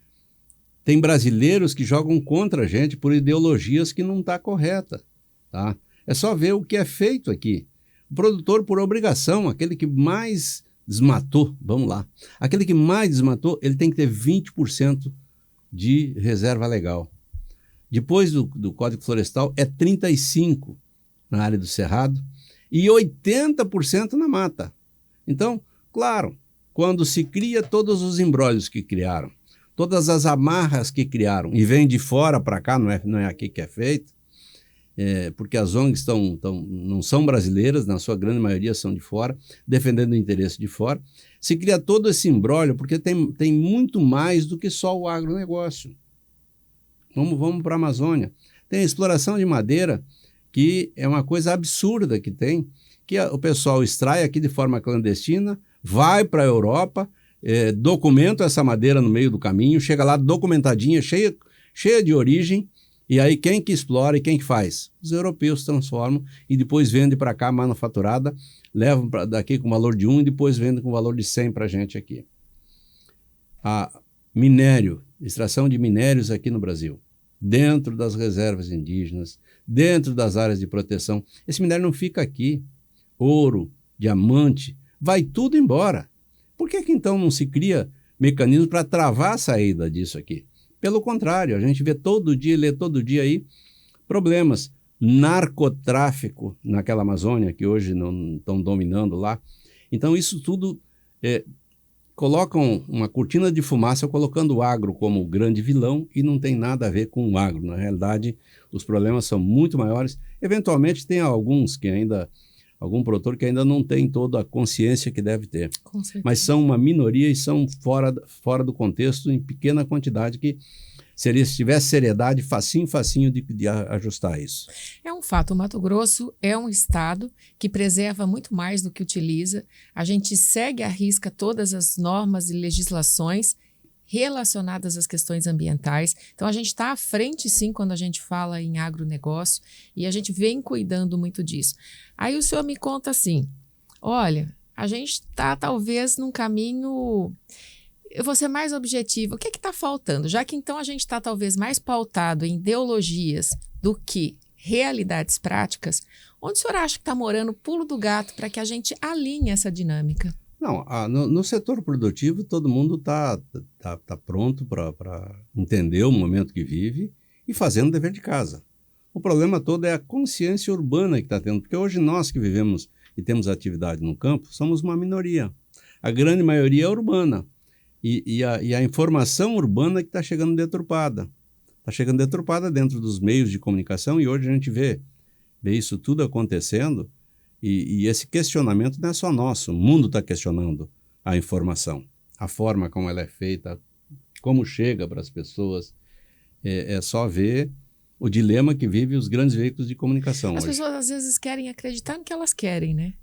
tem brasileiros que jogam contra a gente por ideologias que não estão corretas, tá? É só ver o que é feito aqui. O produtor, por obrigação, aquele que mais desmatou, vamos lá, aquele que mais desmatou, ele tem que ter 20% de reserva legal. Depois do Código Florestal, é 35% na área do cerrado e 80% na mata. Então, claro, quando se cria todos os embrólios que criaram, todas as amarras que criaram, e vem de fora para cá, não é aqui que é feito, porque as ONGs não são brasileiras, na sua grande maioria são de fora, defendendo o interesse de fora. Se cria todo esse imbróglio, porque tem muito mais do que só o agronegócio. Vamos para a Amazônia. Tem a exploração de madeira, que é uma coisa absurda que tem, que o pessoal extrai aqui de forma clandestina, vai para a Europa, documenta essa madeira no meio do caminho, chega lá documentadinha, cheia de origem. E aí quem que explora e quem que faz? Os europeus transformam e depois vendem para cá manufaturada, levam daqui com valor de 1 e depois vendem com valor de 100 para a gente aqui. Extração de minérios aqui no Brasil, dentro das reservas indígenas, dentro das áreas de proteção. Esse minério não fica aqui. Ouro, diamante, vai tudo embora. Por que então não se cria mecanismo para travar a saída disso aqui? Pelo contrário, a gente vê todo dia, lê todo dia aí problemas. Narcotráfico naquela Amazônia, que hoje não estão dominando lá. Então, isso tudo colocam uma cortina de fumaça colocando o agro como o grande vilão e não tem nada a ver com o agro. Na realidade, os problemas são muito maiores. Eventualmente, tem alguns que ainda algum produtor que ainda não tem toda a consciência que deve ter. Com certeza. Mas são uma minoria e são fora do contexto, em pequena quantidade, que seria, se tivesse seriedade, facinho de ajustar isso. É um fato, o Mato Grosso é um estado que preserva muito mais do que utiliza. A gente segue à risca todas as normas e legislações relacionadas às questões ambientais. Então, a gente está à frente, sim, quando a gente fala em agronegócio, e a gente vem cuidando muito disso. Aí o senhor me conta assim, olha, a gente está talvez num caminho... Eu vou ser mais objetiva. O que está faltando? Já que então a gente está talvez mais pautado em ideologias do que realidades práticas, onde o senhor acha que está morando o pulo do gato para que a gente alinhe essa dinâmica? Não, no setor produtivo todo mundo tá pronto para entender o momento que vive e fazendo o dever de casa. O problema todo é a consciência urbana que está tendo, porque hoje nós que vivemos e temos atividade no campo somos uma minoria. A grande maioria é urbana. E a informação urbana que está chegando deturpada. Está chegando deturpada dentro dos meios de comunicação, e hoje a gente vê isso tudo acontecendo, e esse questionamento não é só nosso, o mundo está questionando a informação, a forma como ela é feita, como chega para as pessoas. É só ver o dilema que vive os grandes veículos de comunicação As hoje. pessoas às vezes querem acreditar no que elas querem, né?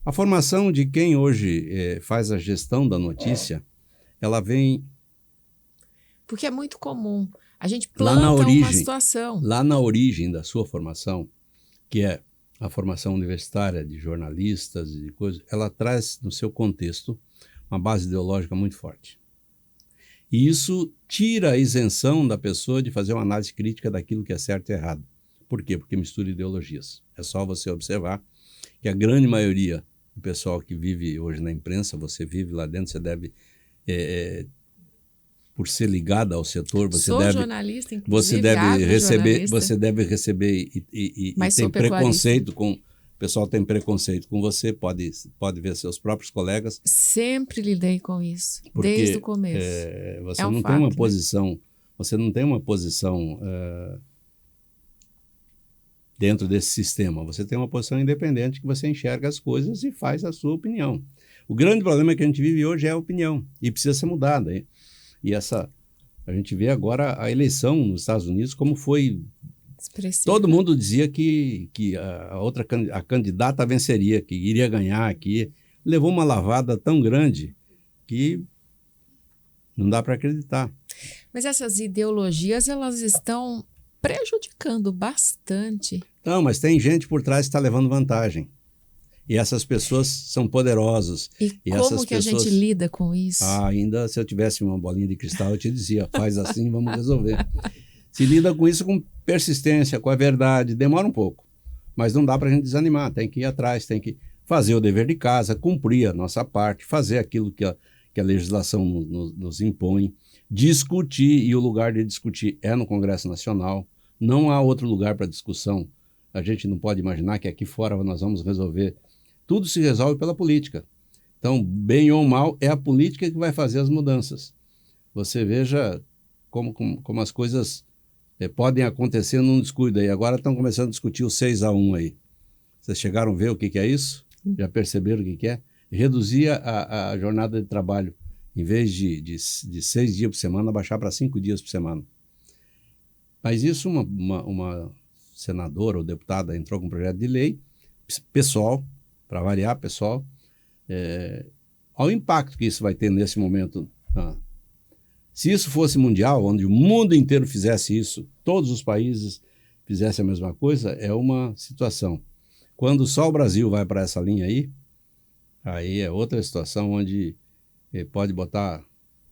A formação de quem hoje faz a gestão da notícia, ela vem... Porque é muito comum. A gente lá na planta origem, uma situação. Lá na origem da sua formação, que é a formação universitária de jornalistas e coisas, ela traz no seu contexto uma base ideológica muito forte. E isso tira a isenção da pessoa de fazer uma análise crítica daquilo que é certo e errado. Por quê? Porque mistura ideologias. É só você observar que a grande maioria do pessoal que vive hoje na imprensa, você vive lá dentro, você deve, por ser ligada ao setor, Sou jornalista, inclusive, você deve receber e mas tem sou preconceito com... O pessoal tem preconceito com você, pode ver seus próprios colegas. Sempre lidei com isso, porque, desde o começo. Você é um não fato, tem uma né? posição, você não tem uma posição dentro desse sistema. Você tem uma posição independente que você enxerga as coisas e faz a sua opinião. O grande problema que a gente vive hoje é a opinião e precisa ser mudada. A gente vê agora a eleição nos Estados Unidos como foi... Expressivo. Todo mundo dizia que a candidata venceria, que iria ganhar, que levou uma lavada tão grande que não dá para acreditar. Mas essas ideologias, elas estão prejudicando bastante. Não, mas tem gente por trás que está levando vantagem. E essas pessoas são poderosas. E como que a gente lida com isso? Ainda, se eu tivesse uma bolinha de cristal, eu te dizia, faz assim, vamos resolver. Se lida com isso com persistência, com a verdade, demora um pouco. Mas não dá para a gente desanimar, tem que ir atrás, tem que fazer o dever de casa, cumprir a nossa parte, fazer aquilo que a legislação nos impõe, discutir, e o lugar de discutir é no Congresso Nacional, não há outro lugar para discussão. A gente não pode imaginar que aqui fora nós vamos resolver. Tudo se resolve pela política. Então, bem ou mal, é a política que vai fazer as mudanças. Você veja como as coisas podem acontecer num descuido aí. Agora estão começando a discutir o 6-1 aí. Vocês chegaram a ver o que é isso? Já perceberam o que é? Reduzir a jornada de trabalho. Em vez de 6 dias por semana, baixar para 5 dias por semana. Mas isso uma senadora ou deputada entrou com um projeto de lei, pessoal, para variar, pessoal, ao impacto que isso vai ter nesse momento. Se isso fosse mundial, onde o mundo inteiro fizesse isso, todos os países fizessem a mesma coisa, é uma situação. Quando só o Brasil vai para essa linha aí é outra situação onde pode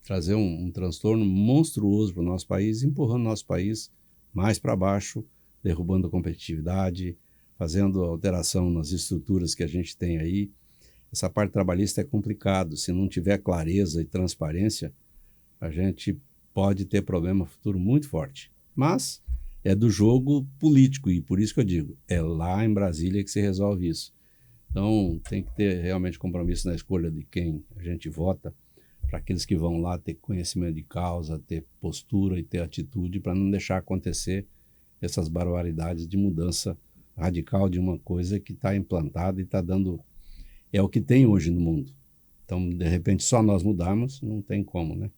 trazer um transtorno monstruoso para o nosso país, empurrando o nosso país mais para baixo, derrubando a competitividade, fazendo alteração nas estruturas que a gente tem aí. Essa parte trabalhista é complicado. Se não tiver clareza e transparência, a gente pode ter problema futuro muito forte. Mas é do jogo político, e por isso que eu digo, é lá em Brasília que se resolve isso. Então, tem que ter realmente compromisso na escolha de quem a gente vota, para aqueles que vão lá ter conhecimento de causa, ter postura e ter atitude, para não deixar acontecer essas barbaridades de mudança radical de uma coisa que está implantada e está dando... É o que tem hoje no mundo. Então, de repente, só nós mudarmos, não tem como, né?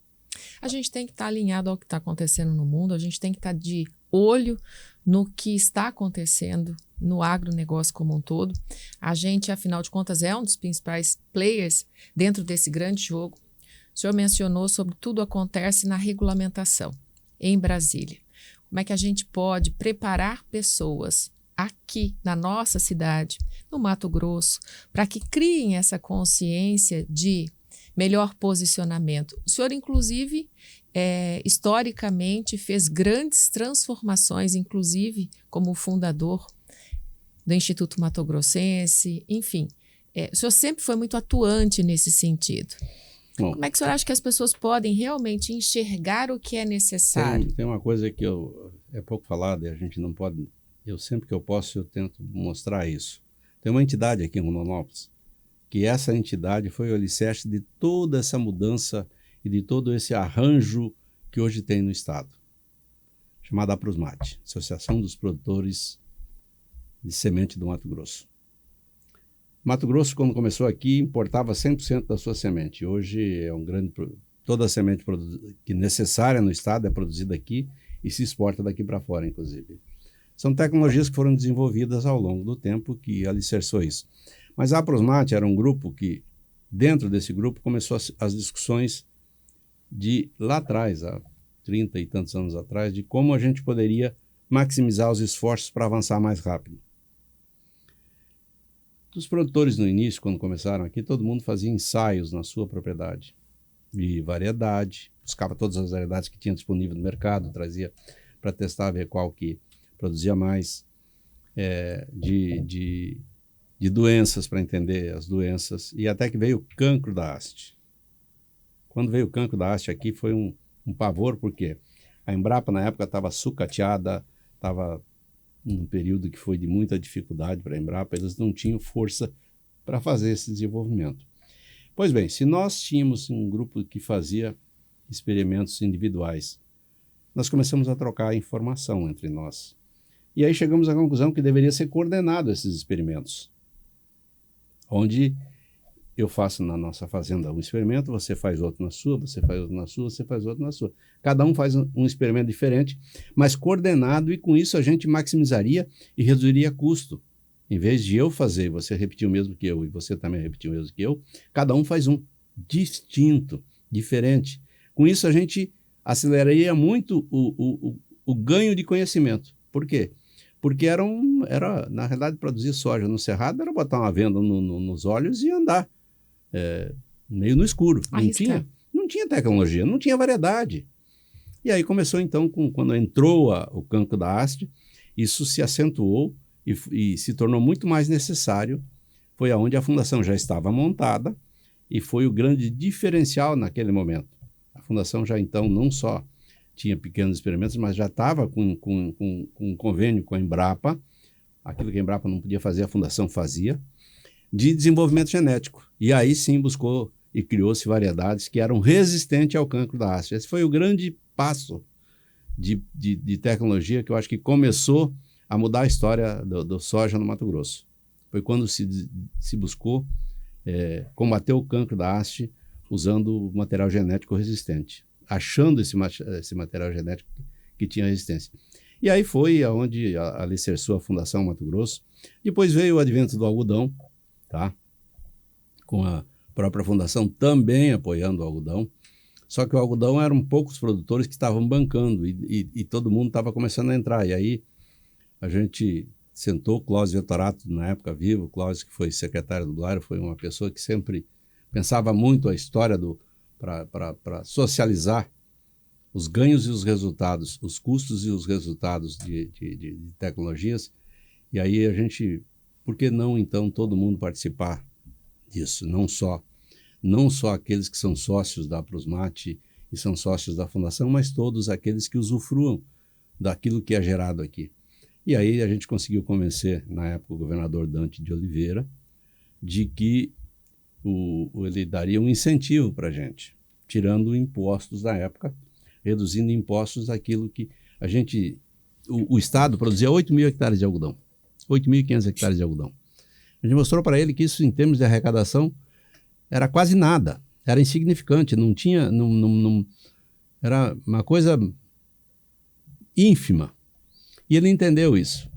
A gente tem que estar alinhado ao que está acontecendo no mundo, a gente tem que estar de olho no que está acontecendo no agronegócio como um todo. A gente, afinal de contas, é um dos principais players dentro desse grande jogo. O senhor mencionou sobre tudo acontece na regulamentação em Brasília. Como é que a gente pode preparar pessoas aqui na nossa cidade, no Mato Grosso, para que criem essa consciência de melhor posicionamento? O senhor, inclusive, historicamente, fez grandes transformações, inclusive como fundador do Instituto Mato Grossense, enfim. O senhor sempre foi muito atuante nesse sentido. Bom, como é que o senhor acha que as pessoas podem realmente enxergar o que é necessário? Tem uma coisa que é pouco falada e a gente não pode... Eu sempre que eu posso, eu tento mostrar isso. Tem uma entidade aqui em Rondonópolis, que essa entidade foi o alicerce de toda essa mudança e de todo esse arranjo que hoje tem no Estado, chamada APROSMAT, Associação dos Produtores de Semente do Mato Grosso. Mato Grosso, quando começou aqui, importava 100% da sua semente. Hoje é um grande... Toda a semente que necessária no Estado é produzida aqui e se exporta daqui para fora, inclusive. São tecnologias que foram desenvolvidas ao longo do tempo que alicerçou isso. Mas a APROSMAT era um grupo que, dentro desse grupo, começou as discussões de lá atrás, há 30 e tantos anos atrás, de como a gente poderia maximizar os esforços para avançar mais rápido. Os produtores no início, quando começaram aqui, todo mundo fazia ensaios na sua propriedade de variedade, buscava todas as variedades que tinha disponível no mercado, trazia para testar, ver qual que produzia mais, de doenças, para entender as doenças, e até que veio o cancro da haste. Quando veio o cancro da haste aqui foi um pavor, porque a Embrapa na época estava sucateada, estava num período que foi de muita dificuldade para a Embrapa, eles não tinham força para fazer esse desenvolvimento. Pois bem, se nós tínhamos um grupo que fazia experimentos individuais, nós começamos a trocar informação entre nós. E aí chegamos à conclusão que deveria ser coordenado esses experimentos, onde eu faço na nossa fazenda um experimento, você faz outro na sua, você faz outro na sua, você faz outro na sua. Cada um faz um experimento diferente, mas coordenado, e com isso a gente maximizaria e reduziria custo. Em vez de eu fazer, você repetir o mesmo que eu e você também repetir o mesmo que eu, cada um faz um distinto, diferente. Com isso a gente aceleraria muito o ganho de conhecimento. Por quê? Porque na realidade, produzir soja no cerrado era botar uma venda nos olhos e andar meio no escuro. Não tinha tecnologia, não tinha variedade. E aí começou então, quando entrou o cancro da haste, isso se acentuou e se tornou muito mais necessário. Foi aonde a fundação já estava montada e foi o grande diferencial naquele momento. A fundação já então não só tinha pequenos experimentos, mas já estava com um convênio com a Embrapa, aquilo que a Embrapa não podia fazer, a fundação fazia, de desenvolvimento genético. E aí sim buscou e criou-se variedades que eram resistentes ao cancro da haste. Esse foi o grande passo de tecnologia que eu acho que começou a mudar a história do soja no Mato Grosso. Foi quando se buscou combater o cancro da haste usando material genético resistente, achando esse material genético que tinha resistência. E aí foi onde alicerçou a Fundação Mato Grosso. Depois veio o advento do algodão, tá? Com a própria fundação também apoiando o algodão. Só que o algodão eram poucos produtores que estavam bancando e todo mundo estava começando a entrar. E aí a gente sentou, Cláudio Vettorato, na época vivo, Cláudio, que foi secretário do Blário, foi uma pessoa que sempre pensava muito a história para socializar os ganhos e os resultados, os custos e os resultados de tecnologias. E aí a gente, por que não então todo mundo participar disso? Não só aqueles que são sócios da APROSMAT e são sócios da fundação, mas todos aqueles que usufruam daquilo que é gerado aqui. E aí a gente conseguiu convencer, na época, o governador Dante de Oliveira, de que ele daria um incentivo para a gente, tirando impostos da época, reduzindo impostos daquilo que a gente... O Estado produzia 8 mil hectares de algodão. 8.500 hectares de algodão. A gente mostrou para ele que isso, em termos de arrecadação, era quase nada, era insignificante, não tinha, era uma coisa ínfima. E ele entendeu isso.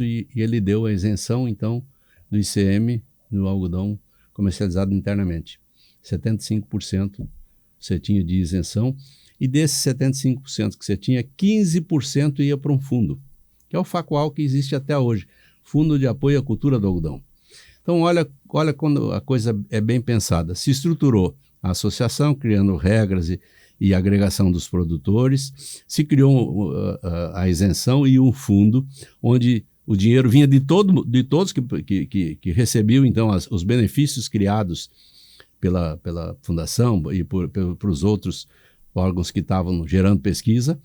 E ele deu a isenção, então, do ICM no algodão comercializado internamente. 75% você tinha de isenção, e desses 75% que você tinha, 15% ia para um fundo, que é o FACUAL que existe até hoje, Fundo de Apoio à Cultura do Algodão. Então, olha quando a coisa é bem pensada. Se estruturou a associação, criando regras e agregação dos produtores, se criou a isenção e um fundo onde o dinheiro vinha de todos que recebiam, então, os benefícios criados pela fundação e por os outros órgãos que estavam gerando pesquisa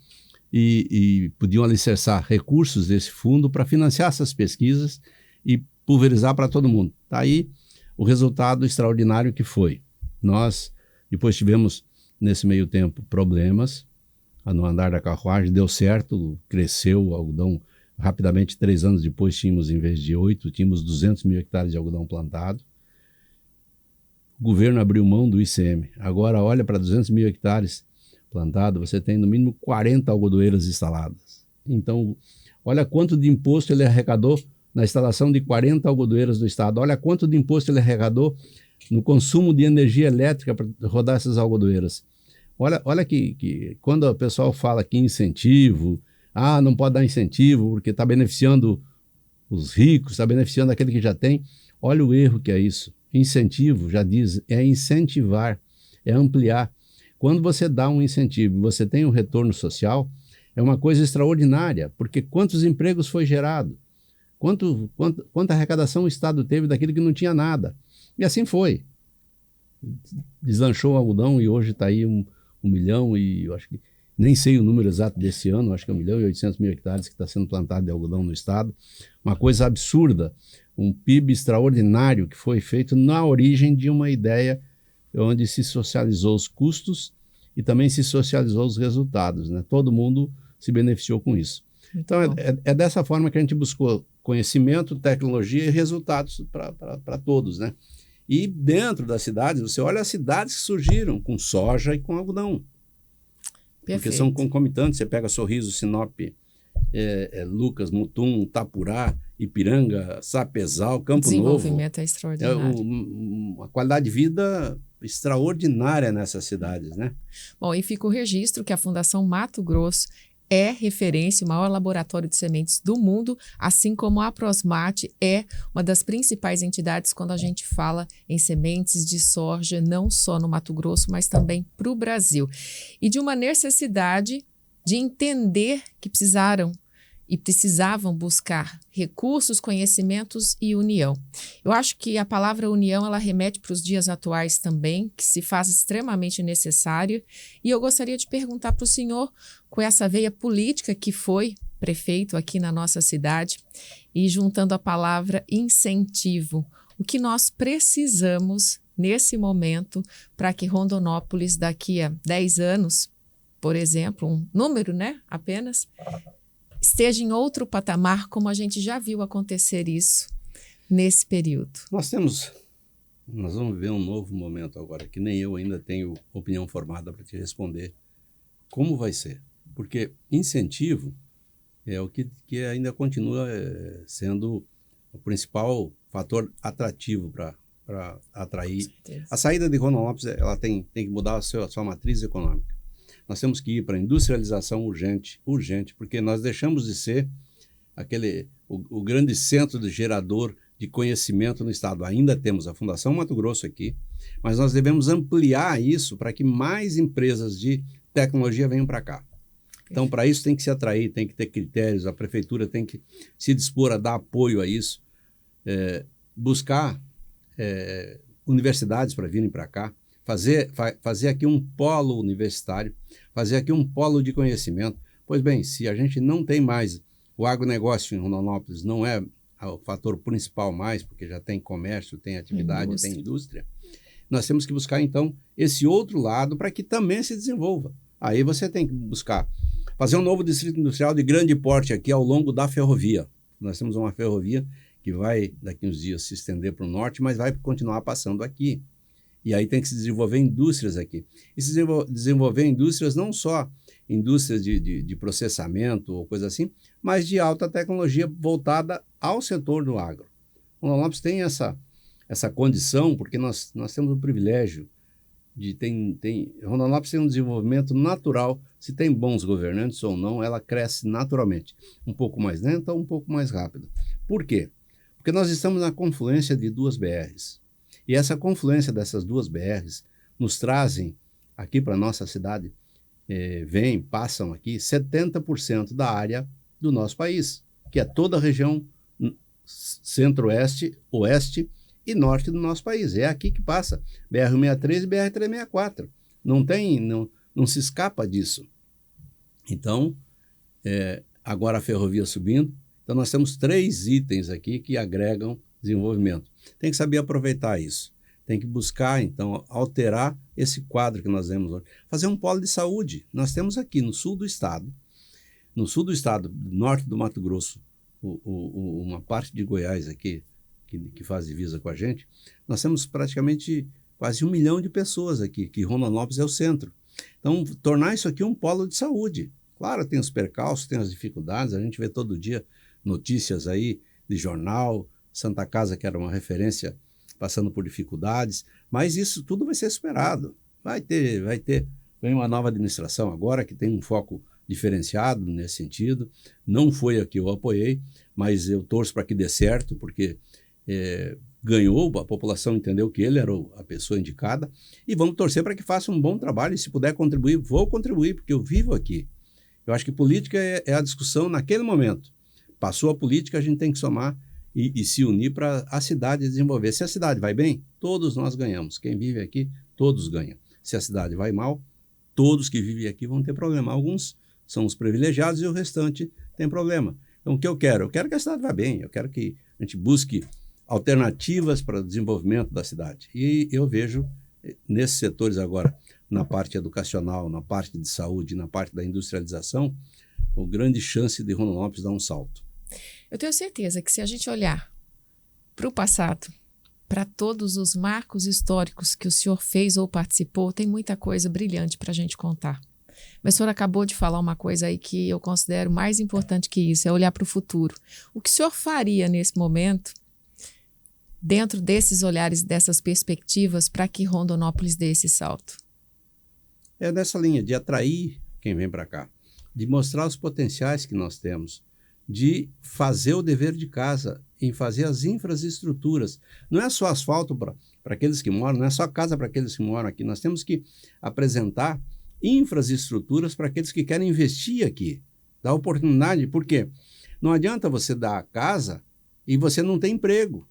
e podiam alicerçar recursos desse fundo para financiar essas pesquisas e pulverizar para todo mundo. Está aí o resultado extraordinário que foi. Nós depois tivemos, nesse meio tempo, problemas no andar da carruagem, deu certo, cresceu o algodão rapidamente. 3 anos depois tínhamos, em vez de 8, tínhamos 200 mil hectares de algodão plantado. O governo abriu mão do ICM. Agora olha para 200 mil hectares plantado, você tem no mínimo 40 algodoeiras instaladas. Então, olha quanto de imposto ele arrecadou na instalação de 40 algodoeiras do estado. Olha quanto de imposto ele arrecadou no consumo de energia elétrica para rodar essas algodoeiras. Olha que quando o pessoal fala que incentivo, não pode dar incentivo porque está beneficiando os ricos, está beneficiando aquele que já tem. Olha o erro que é isso. Incentivo, já diz, é incentivar, é ampliar. Quando você dá um incentivo e você tem um retorno social, é uma coisa extraordinária, porque quantos empregos foi gerado? Quanta arrecadação o Estado teve daquilo que não tinha nada? E assim foi. Deslanchou o algodão e hoje está aí 1 milhão e eu acho que, nem sei o número exato desse ano, acho que é 1.800.000 hectares que está sendo plantado de algodão no Estado. Uma coisa absurda, um PIB extraordinário que foi feito na origem de uma ideia onde se socializou os custos e também se socializou os resultados, né? Todo mundo se beneficiou com isso. Então, é dessa forma que a gente buscou conhecimento, tecnologia e resultados para todos, né? E dentro das cidades, você olha as cidades que surgiram com soja e com algodão. Perfeito. Porque são concomitantes. Você pega Sorriso, Sinop, Lucas, Mutum, Tapurá, Ipiranga, Sapezal, Campo Novo. O desenvolvimento é extraordinário. Uma qualidade de vida extraordinária nessas cidades, né? Bom, e fica o registro que a Fundação Mato Grosso é referência, o maior laboratório de sementes do mundo, assim como a Prosmate é uma das principais entidades quando a gente fala em sementes de soja, não só no Mato Grosso, mas também para o Brasil. E de uma necessidade de entender que precisavam buscar recursos, conhecimentos e união. Eu acho que a palavra união, ela remete para os dias atuais também, que se faz extremamente necessário. E eu gostaria de perguntar para o senhor, com essa veia política que foi prefeito aqui na nossa cidade, e juntando a palavra incentivo, o que nós precisamos nesse momento para que Rondonópolis, daqui a 10 anos, por exemplo, um número, né, apenas, esteja em outro patamar, como a gente já viu acontecer isso nesse período. Nós vamos ver um novo momento agora, que nem eu ainda tenho opinião formada para te responder como vai ser. Porque incentivo é o que ainda continua sendo o principal fator atrativo para atrair. A saída de Rondonópolis, ela tem que mudar a sua matriz econômica. Nós temos que ir para a industrialização urgente, porque nós deixamos de ser o grande centro de gerador de conhecimento no Estado. Ainda temos a Fundação Mato Grosso aqui, mas nós devemos ampliar isso para que mais empresas de tecnologia venham para cá. Então, para isso tem que se atrair, tem que ter critérios, a prefeitura tem que se dispor a dar apoio a isso, buscar universidades para virem para cá, fazer aqui um polo universitário, fazer aqui um polo de conhecimento. Pois bem, se a gente não tem mais o agronegócio em Rondonópolis, não é o fator principal mais, porque já tem comércio, tem atividade, tem indústria, nós temos que buscar, então, esse outro lado para que também se desenvolva. Aí você tem que buscar fazer um novo distrito industrial de grande porte aqui ao longo da ferrovia, Nós temos uma ferrovia que vai, daqui uns dias, se estender para o norte, mas vai continuar passando aqui. E aí tem que se desenvolver indústrias aqui. E se desenvolver indústrias, não só indústrias de processamento ou coisa assim, mas de alta tecnologia voltada ao setor do agro. Rondonópolis tem essa condição, porque nós temos o privilégio de Rondonópolis tem um desenvolvimento natural. Se tem bons governantes ou não, ela cresce naturalmente. Um pouco mais lenta ou um pouco mais rápida. Por quê? Porque nós estamos na confluência de duas BRs. E essa confluência dessas duas BRs nos trazem aqui para a nossa cidade, passam aqui 70% da área do nosso país, que é toda a região centro-oeste, oeste e norte do nosso país. É aqui que passa BR-163 e BR-364. Não se escapa disso. Então, agora a ferrovia subindo. Então, nós temos 3 itens aqui que agregam desenvolvimento. Tem que saber aproveitar isso. Tem que buscar, então, alterar esse quadro que nós vemos hoje. Fazer um polo de saúde. Nós temos aqui no sul do estado, norte do Mato Grosso, uma parte de Goiás aqui, que faz divisa com a gente, nós temos praticamente quase 1 milhão de pessoas aqui, que Rondonópolis é o centro. Então, tornar isso aqui um polo de saúde. Claro, tem os percalços, tem as dificuldades, a gente vê todo dia notícias aí de jornal, Santa Casa, que era uma referência, passando por dificuldades, mas isso tudo vai ser superado. Vem uma nova administração agora que tem um foco diferenciado nesse sentido. Não foi a que eu apoiei, mas eu torço para que dê certo, porque ganhou, a população entendeu que ele era a pessoa indicada, e vamos torcer para que faça um bom trabalho, e se puder contribuir, vou contribuir, porque eu vivo aqui. Eu acho que política é a discussão naquele momento. Passou a política, a gente tem que somar e se unir para a cidade desenvolver. Se a cidade vai bem, todos nós ganhamos. Quem vive aqui, todos ganham. Se a cidade vai mal, todos que vivem aqui vão ter problema. Alguns são os privilegiados e o restante tem problema. Então, o que eu quero? Eu quero que a cidade vá bem, eu quero que a gente busque alternativas para o desenvolvimento da cidade. E eu vejo nesses setores agora, na parte educacional, na parte de saúde, na parte da industrialização, a grande chance de Rondonópolis dar um salto. Eu tenho certeza que se a gente olhar para o passado, para todos os marcos históricos que o senhor fez ou participou, tem muita coisa brilhante para a gente contar. Mas o senhor acabou de falar uma coisa aí que eu considero mais importante que isso, é olhar para o futuro. O que o senhor faria nesse momento, dentro desses olhares, dessas perspectivas, para que Rondonópolis dê esse salto? É nessa linha de atrair quem vem para cá, de mostrar os potenciais que nós temos, de fazer o dever de casa, em fazer as infraestruturas. Não é só asfalto para aqueles que moram, não é só casa para aqueles que moram aqui. Nós temos que apresentar infraestruturas para aqueles que querem investir aqui. Dar oportunidade, porque não adianta você dar a casa e você não tem emprego.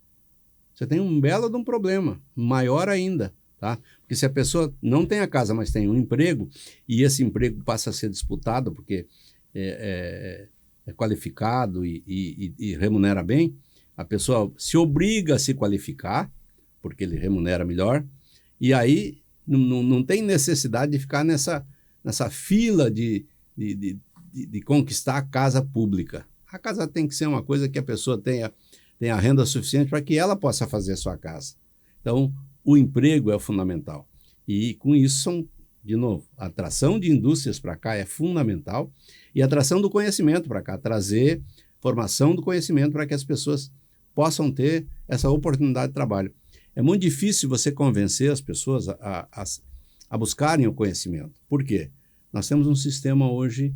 Você tem um belo de um problema, maior ainda. Tá? Porque se a pessoa não tem a casa, mas tem um emprego, e esse emprego passa a ser disputado porque é qualificado e remunera bem, a pessoa se obriga a se qualificar, porque ele remunera melhor, e aí não tem necessidade de ficar nessa fila de conquistar a casa pública. A casa tem que ser uma coisa que a pessoa tenha renda suficiente para que ela possa fazer a sua casa. Então, o emprego é fundamental. E com isso, de novo, a atração de indústrias para cá é fundamental e a atração do conhecimento para cá, trazer formação do conhecimento para que as pessoas possam ter essa oportunidade de trabalho. É muito difícil você convencer as pessoas a buscarem o conhecimento. Por quê? Nós temos um sistema hoje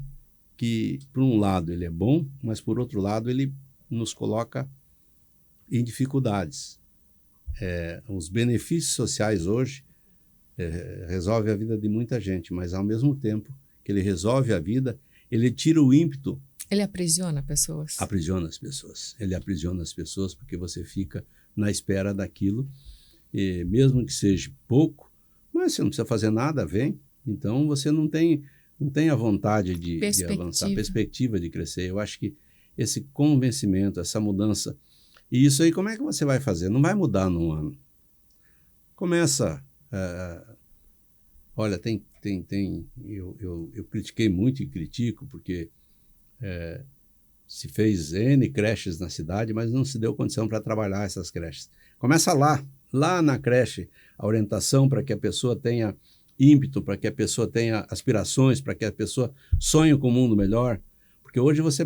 que, por um lado, ele é bom, mas, por outro lado, ele nos coloca em dificuldades. Os benefícios sociais hoje resolvem a vida de muita gente, mas, ao mesmo tempo que ele resolve a vida, ele tira o ímpeto. Ele aprisiona pessoas? Aprisiona as pessoas. Ele aprisiona as pessoas porque você fica na espera daquilo, e mesmo que seja pouco, mas você não precisa fazer nada, vem. Então, você não tem a vontade de avançar, perspectiva de crescer. Eu acho que esse convencimento, essa mudança, e isso aí, como é que você vai fazer? Não vai mudar num ano. Começa... olha, eu critiquei muito e critico, porque Se fez N creches na cidade, mas não se deu condição para trabalhar essas creches. Começa lá na creche, a orientação para que a pessoa tenha ímpeto, para que a pessoa tenha aspirações, para que a pessoa sonhe com um mundo melhor. Porque hoje você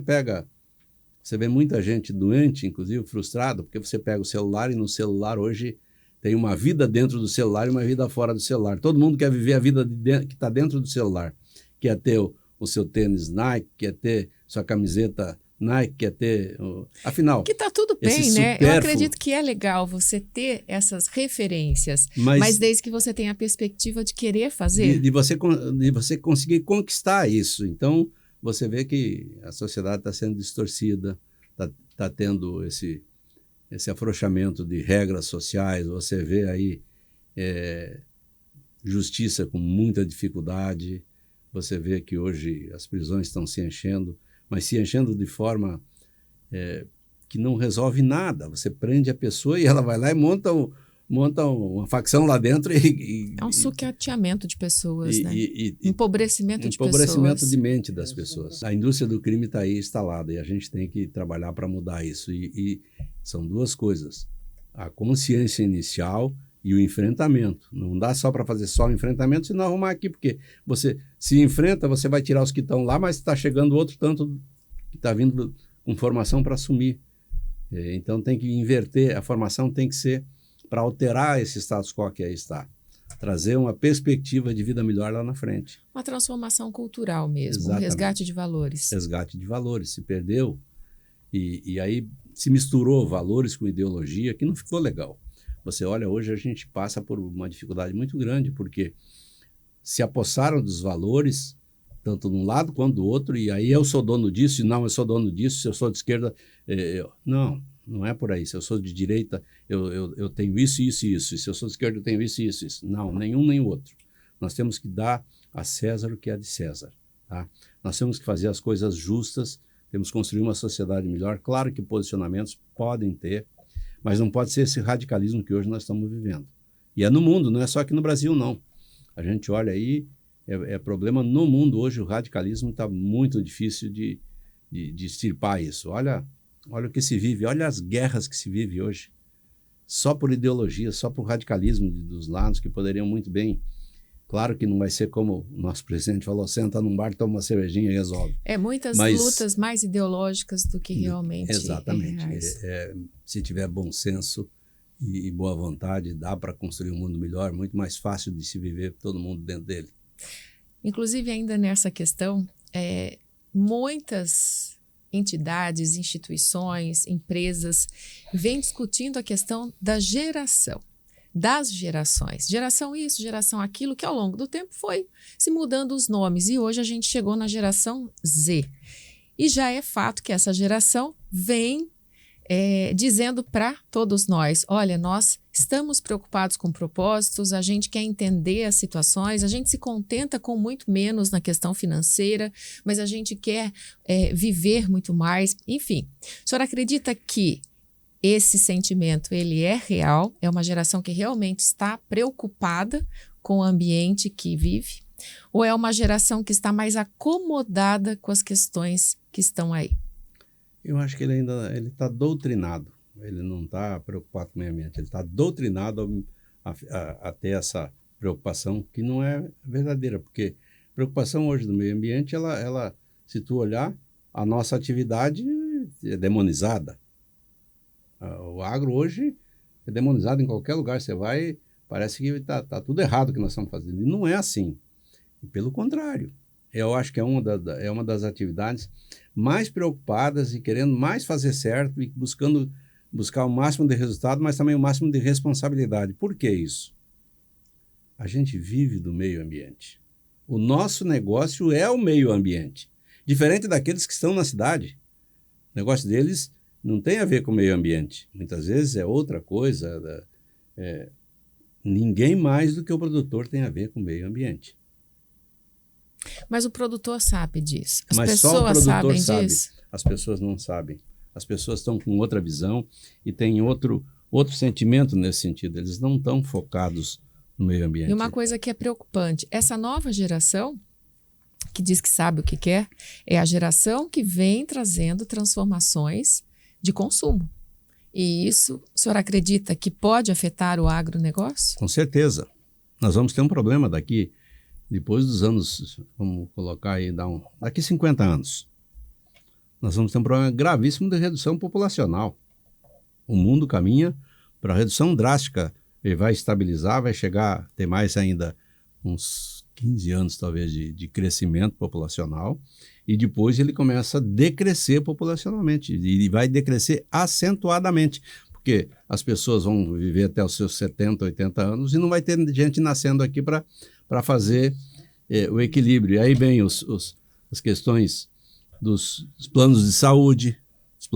vê muita gente doente, inclusive frustrada, porque você pega o celular e no celular hoje tem uma vida dentro do celular e uma vida fora do celular. Todo mundo quer viver a vida que está dentro do celular. Quer ter o seu tênis Nike, quer ter sua camiseta Nike, quer ter... Afinal... Que está tudo bem, né? Eu acredito que é legal você ter essas referências, mas desde que você tenha a perspectiva de querer fazer. De você conseguir conquistar isso. Então, você vê que a sociedade está sendo distorcida, está tendo esse afrouxamento de regras sociais, você vê aí justiça com muita dificuldade, você vê que hoje as prisões estão se enchendo, mas se enchendo de forma que não resolve nada. Você prende a pessoa e ela vai lá e monta uma facção lá dentro. É um sucateamento de pessoas, né? Empobrecimento de pessoas. Empobrecimento de mente das pessoas. A indústria do crime está aí instalada e a gente tem que trabalhar para mudar isso. E são duas coisas: a consciência inicial e o enfrentamento. Não dá só para fazer só o enfrentamento, senão arrumar aqui, porque você se enfrenta, você vai tirar os que estão lá, mas está chegando outro tanto que está vindo com formação para assumir. Então tem que inverter, a formação tem que ser para alterar esse status quo que aí está. Trazer uma perspectiva de vida melhor lá na frente. Uma transformação cultural mesmo, Exatamente. Um resgate de valores. Resgate de valores, se perdeu e aí se misturou valores com ideologia, que não ficou legal. Você olha, hoje a gente passa por uma dificuldade muito grande, porque se apossaram dos valores, tanto de um lado quanto do outro, e aí eu sou dono disso, e não, eu sou dono disso, se eu sou de esquerda... Não é por aí. Se eu sou de direita, eu tenho isso, isso e isso. E se eu sou de esquerda, eu tenho isso, isso, isso. Não, nenhum nem o outro. Nós temos que dar a César o que é de César. Tá? Nós temos que fazer as coisas justas, temos que construir uma sociedade melhor. Claro que posicionamentos podem ter, mas não pode ser esse radicalismo que hoje nós estamos vivendo. E é no mundo, não é só aqui no Brasil, não. A gente olha aí, é problema no mundo hoje, o radicalismo está muito difícil de extirpar isso. Olha o que se vive, olha as guerras que se vive hoje. Só por ideologia, só por radicalismo dos lados, que poderiam muito bem... Claro que não vai ser como o nosso presidente falou, senta num bar, toma uma cervejinha e resolve. Muitas lutas mais ideológicas do que realmente exatamente. reais. Se tiver bom senso e boa vontade, dá para construir um mundo melhor, muito mais fácil de se viver todo mundo dentro dele. Inclusive, ainda nessa questão, muitas entidades, instituições, empresas vêm discutindo a questão da geração. Das gerações. Geração isso, geração aquilo, que ao longo do tempo foi se mudando os nomes. E hoje a gente chegou na geração Z. E já é fato que essa geração vem dizendo para todos nós, olha, nós estamos preocupados com propósitos, a gente quer entender as situações, a gente se contenta com muito menos na questão financeira, mas a gente quer viver muito mais. Enfim, a senhora acredita que esse sentimento, ele é real, é uma geração que realmente está preocupada com o ambiente que vive? Ou é uma geração que está mais acomodada com as questões que estão aí? Eu acho que ele está doutrinado, ele não está preocupado com o meio ambiente, ele está doutrinado a ter essa preocupação que não é verdadeira, porque preocupação hoje do meio ambiente, ela, se tu olhar, a nossa atividade é demonizada. O agro hoje é demonizado em qualquer lugar. Você vai, parece que está tudo errado o que nós estamos fazendo. E não é assim. E pelo contrário. Eu acho que é uma das atividades mais preocupadas e querendo mais fazer certo e buscar o máximo de resultado, mas também o máximo de responsabilidade. Por que isso? A gente vive do meio ambiente. O nosso negócio é o meio ambiente. Diferente daqueles que estão na cidade. O negócio deles não tem a ver com o meio ambiente. Muitas vezes é outra coisa. Ninguém mais do que o produtor tem a ver com o meio ambiente. Mas o produtor sabe disso. As Mas pessoas só o produtor sabem sabe. disso. As pessoas não sabem. As pessoas estão com outra visão e têm outro sentimento nesse sentido. Eles não estão focados no meio ambiente. E uma coisa que é preocupante, essa nova geração que diz que sabe o que quer, é a geração que vem trazendo transformações de consumo. E isso, o senhor acredita que pode afetar o agronegócio? Com certeza. Nós vamos ter um problema daqui, depois dos anos, vamos colocar aí, daqui 50 anos. Nós vamos ter um problema gravíssimo de redução populacional. O mundo caminha para redução drástica. Ele vai estabilizar, vai chegar, ter mais ainda uns 15 anos talvez de crescimento populacional, e depois ele começa a decrescer populacionalmente, e vai decrescer acentuadamente, porque as pessoas vão viver até os seus 70, 80 anos e não vai ter gente nascendo aqui para fazer o equilíbrio. E aí vem as questões dos planos de saúde, os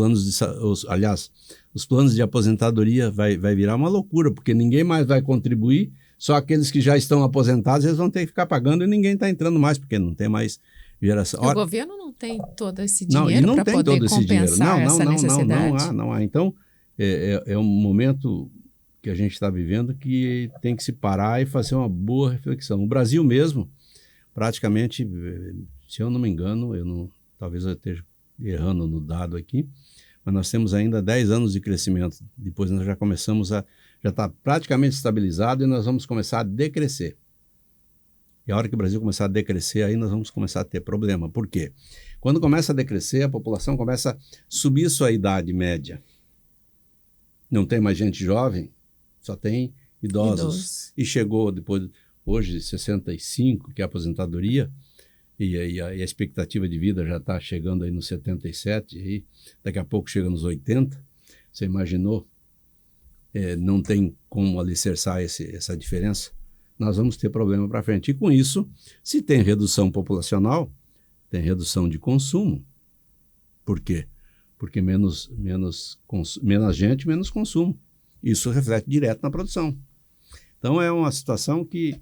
planos de aposentadoria vai virar uma loucura, porque ninguém mais vai contribuir, só aqueles que já estão aposentados eles vão ter que ficar pagando e ninguém está entrando mais, porque não tem mais geração. O governo não tem todo esse dinheiro para poder todo esse compensar dinheiro. essa necessidade? Não há. Então, é um momento que a gente está vivendo que tem que se parar e fazer uma boa reflexão. O Brasil mesmo, praticamente, se eu não me engano, talvez eu esteja errando no dado aqui, mas nós temos ainda 10 anos de crescimento. Depois nós já já está praticamente estabilizado e nós vamos começar a decrescer. E a hora que o Brasil começar a decrescer, aí nós vamos começar a ter problema. Por quê? Quando começa a decrescer, a população começa a subir sua idade média. Não tem mais gente jovem, só tem idosos. E chegou depois, hoje, 65, que é a aposentadoria, e a expectativa de vida já está chegando aí nos 77, e daqui a pouco chega nos 80. Você imaginou? Não tem como alicerçar essa diferença. Nós vamos ter problema para frente. E com isso, se tem redução populacional, tem redução de consumo. Por quê? Porque menos gente, menos consumo. Isso reflete direto na produção. Então é uma situação que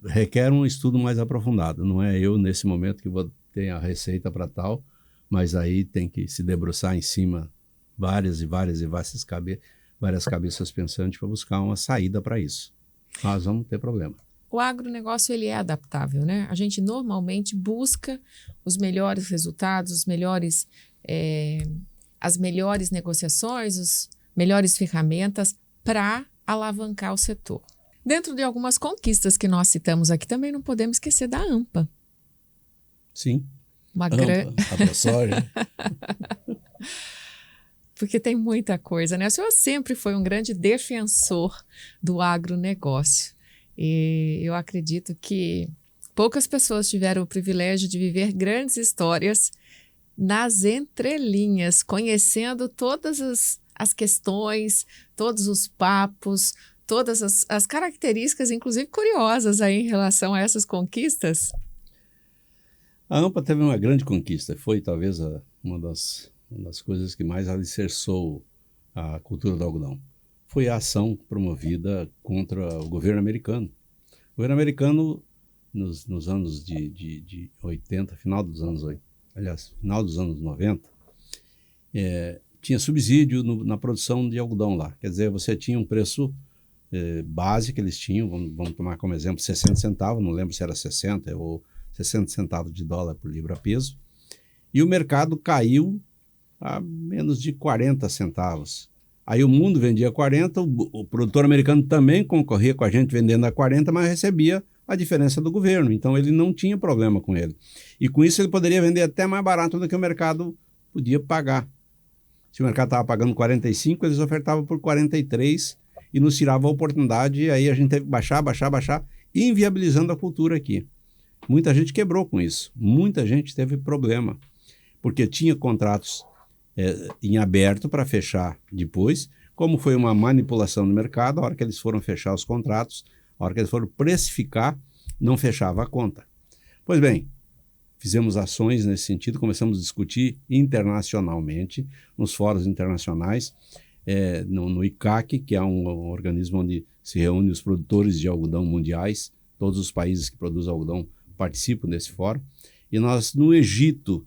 requer um estudo mais aprofundado. Não é eu, nesse momento, que vou ter a receita para tal, mas aí tem que se debruçar em cima várias cabeças pensantes para buscar uma saída para isso. Nós vamos ter problema. O agronegócio ele é adaptável, né? A gente normalmente busca os melhores resultados, as melhores negociações, as melhores ferramentas para alavancar o setor. Dentro de algumas conquistas que nós citamos aqui, também não podemos esquecer da AMPA. Sim. A soja. Porque tem muita coisa, né? O senhor sempre foi um grande defensor do agronegócio. E eu acredito que poucas pessoas tiveram o privilégio de viver grandes histórias nas entrelinhas, conhecendo todas as questões, todos os papos, todas as características, inclusive curiosas aí em relação a essas conquistas. A AMPA teve uma grande conquista. Foi talvez uma das coisas que mais alicerçou a cultura do algodão. Foi a ação promovida contra o governo americano. O governo americano, nos anos de 80, final dos anos 90, tinha subsídio na produção de algodão lá. Quer dizer, você tinha um preço base que eles tinham, vamos tomar como exemplo 60 centavos, não lembro se era 60 ou 60 centavos de dólar por libra-peso, e o mercado caiu a menos de 40 centavos. Aí o mundo vendia 40, o produtor americano também concorria com a gente vendendo a 40, mas recebia a diferença do governo, então ele não tinha problema com ele. E com isso ele poderia vender até mais barato do que o mercado podia pagar. Se o mercado estava pagando 45, eles ofertavam por 43 e nos tiravam a oportunidade, e aí a gente teve que baixar, inviabilizando a cultura aqui. Muita gente quebrou com isso, muita gente teve problema, porque tinha contratos em aberto para fechar depois, como foi uma manipulação no mercado, a hora que eles foram fechar os contratos, a hora que eles foram precificar, não fechava a conta. Pois bem, fizemos ações nesse sentido, começamos a discutir internacionalmente, nos fóruns internacionais, no ICAC, que é um organismo onde se reúnem os produtores de algodão mundiais, todos os países que produzem algodão participam desse fórum, e nós no Egito,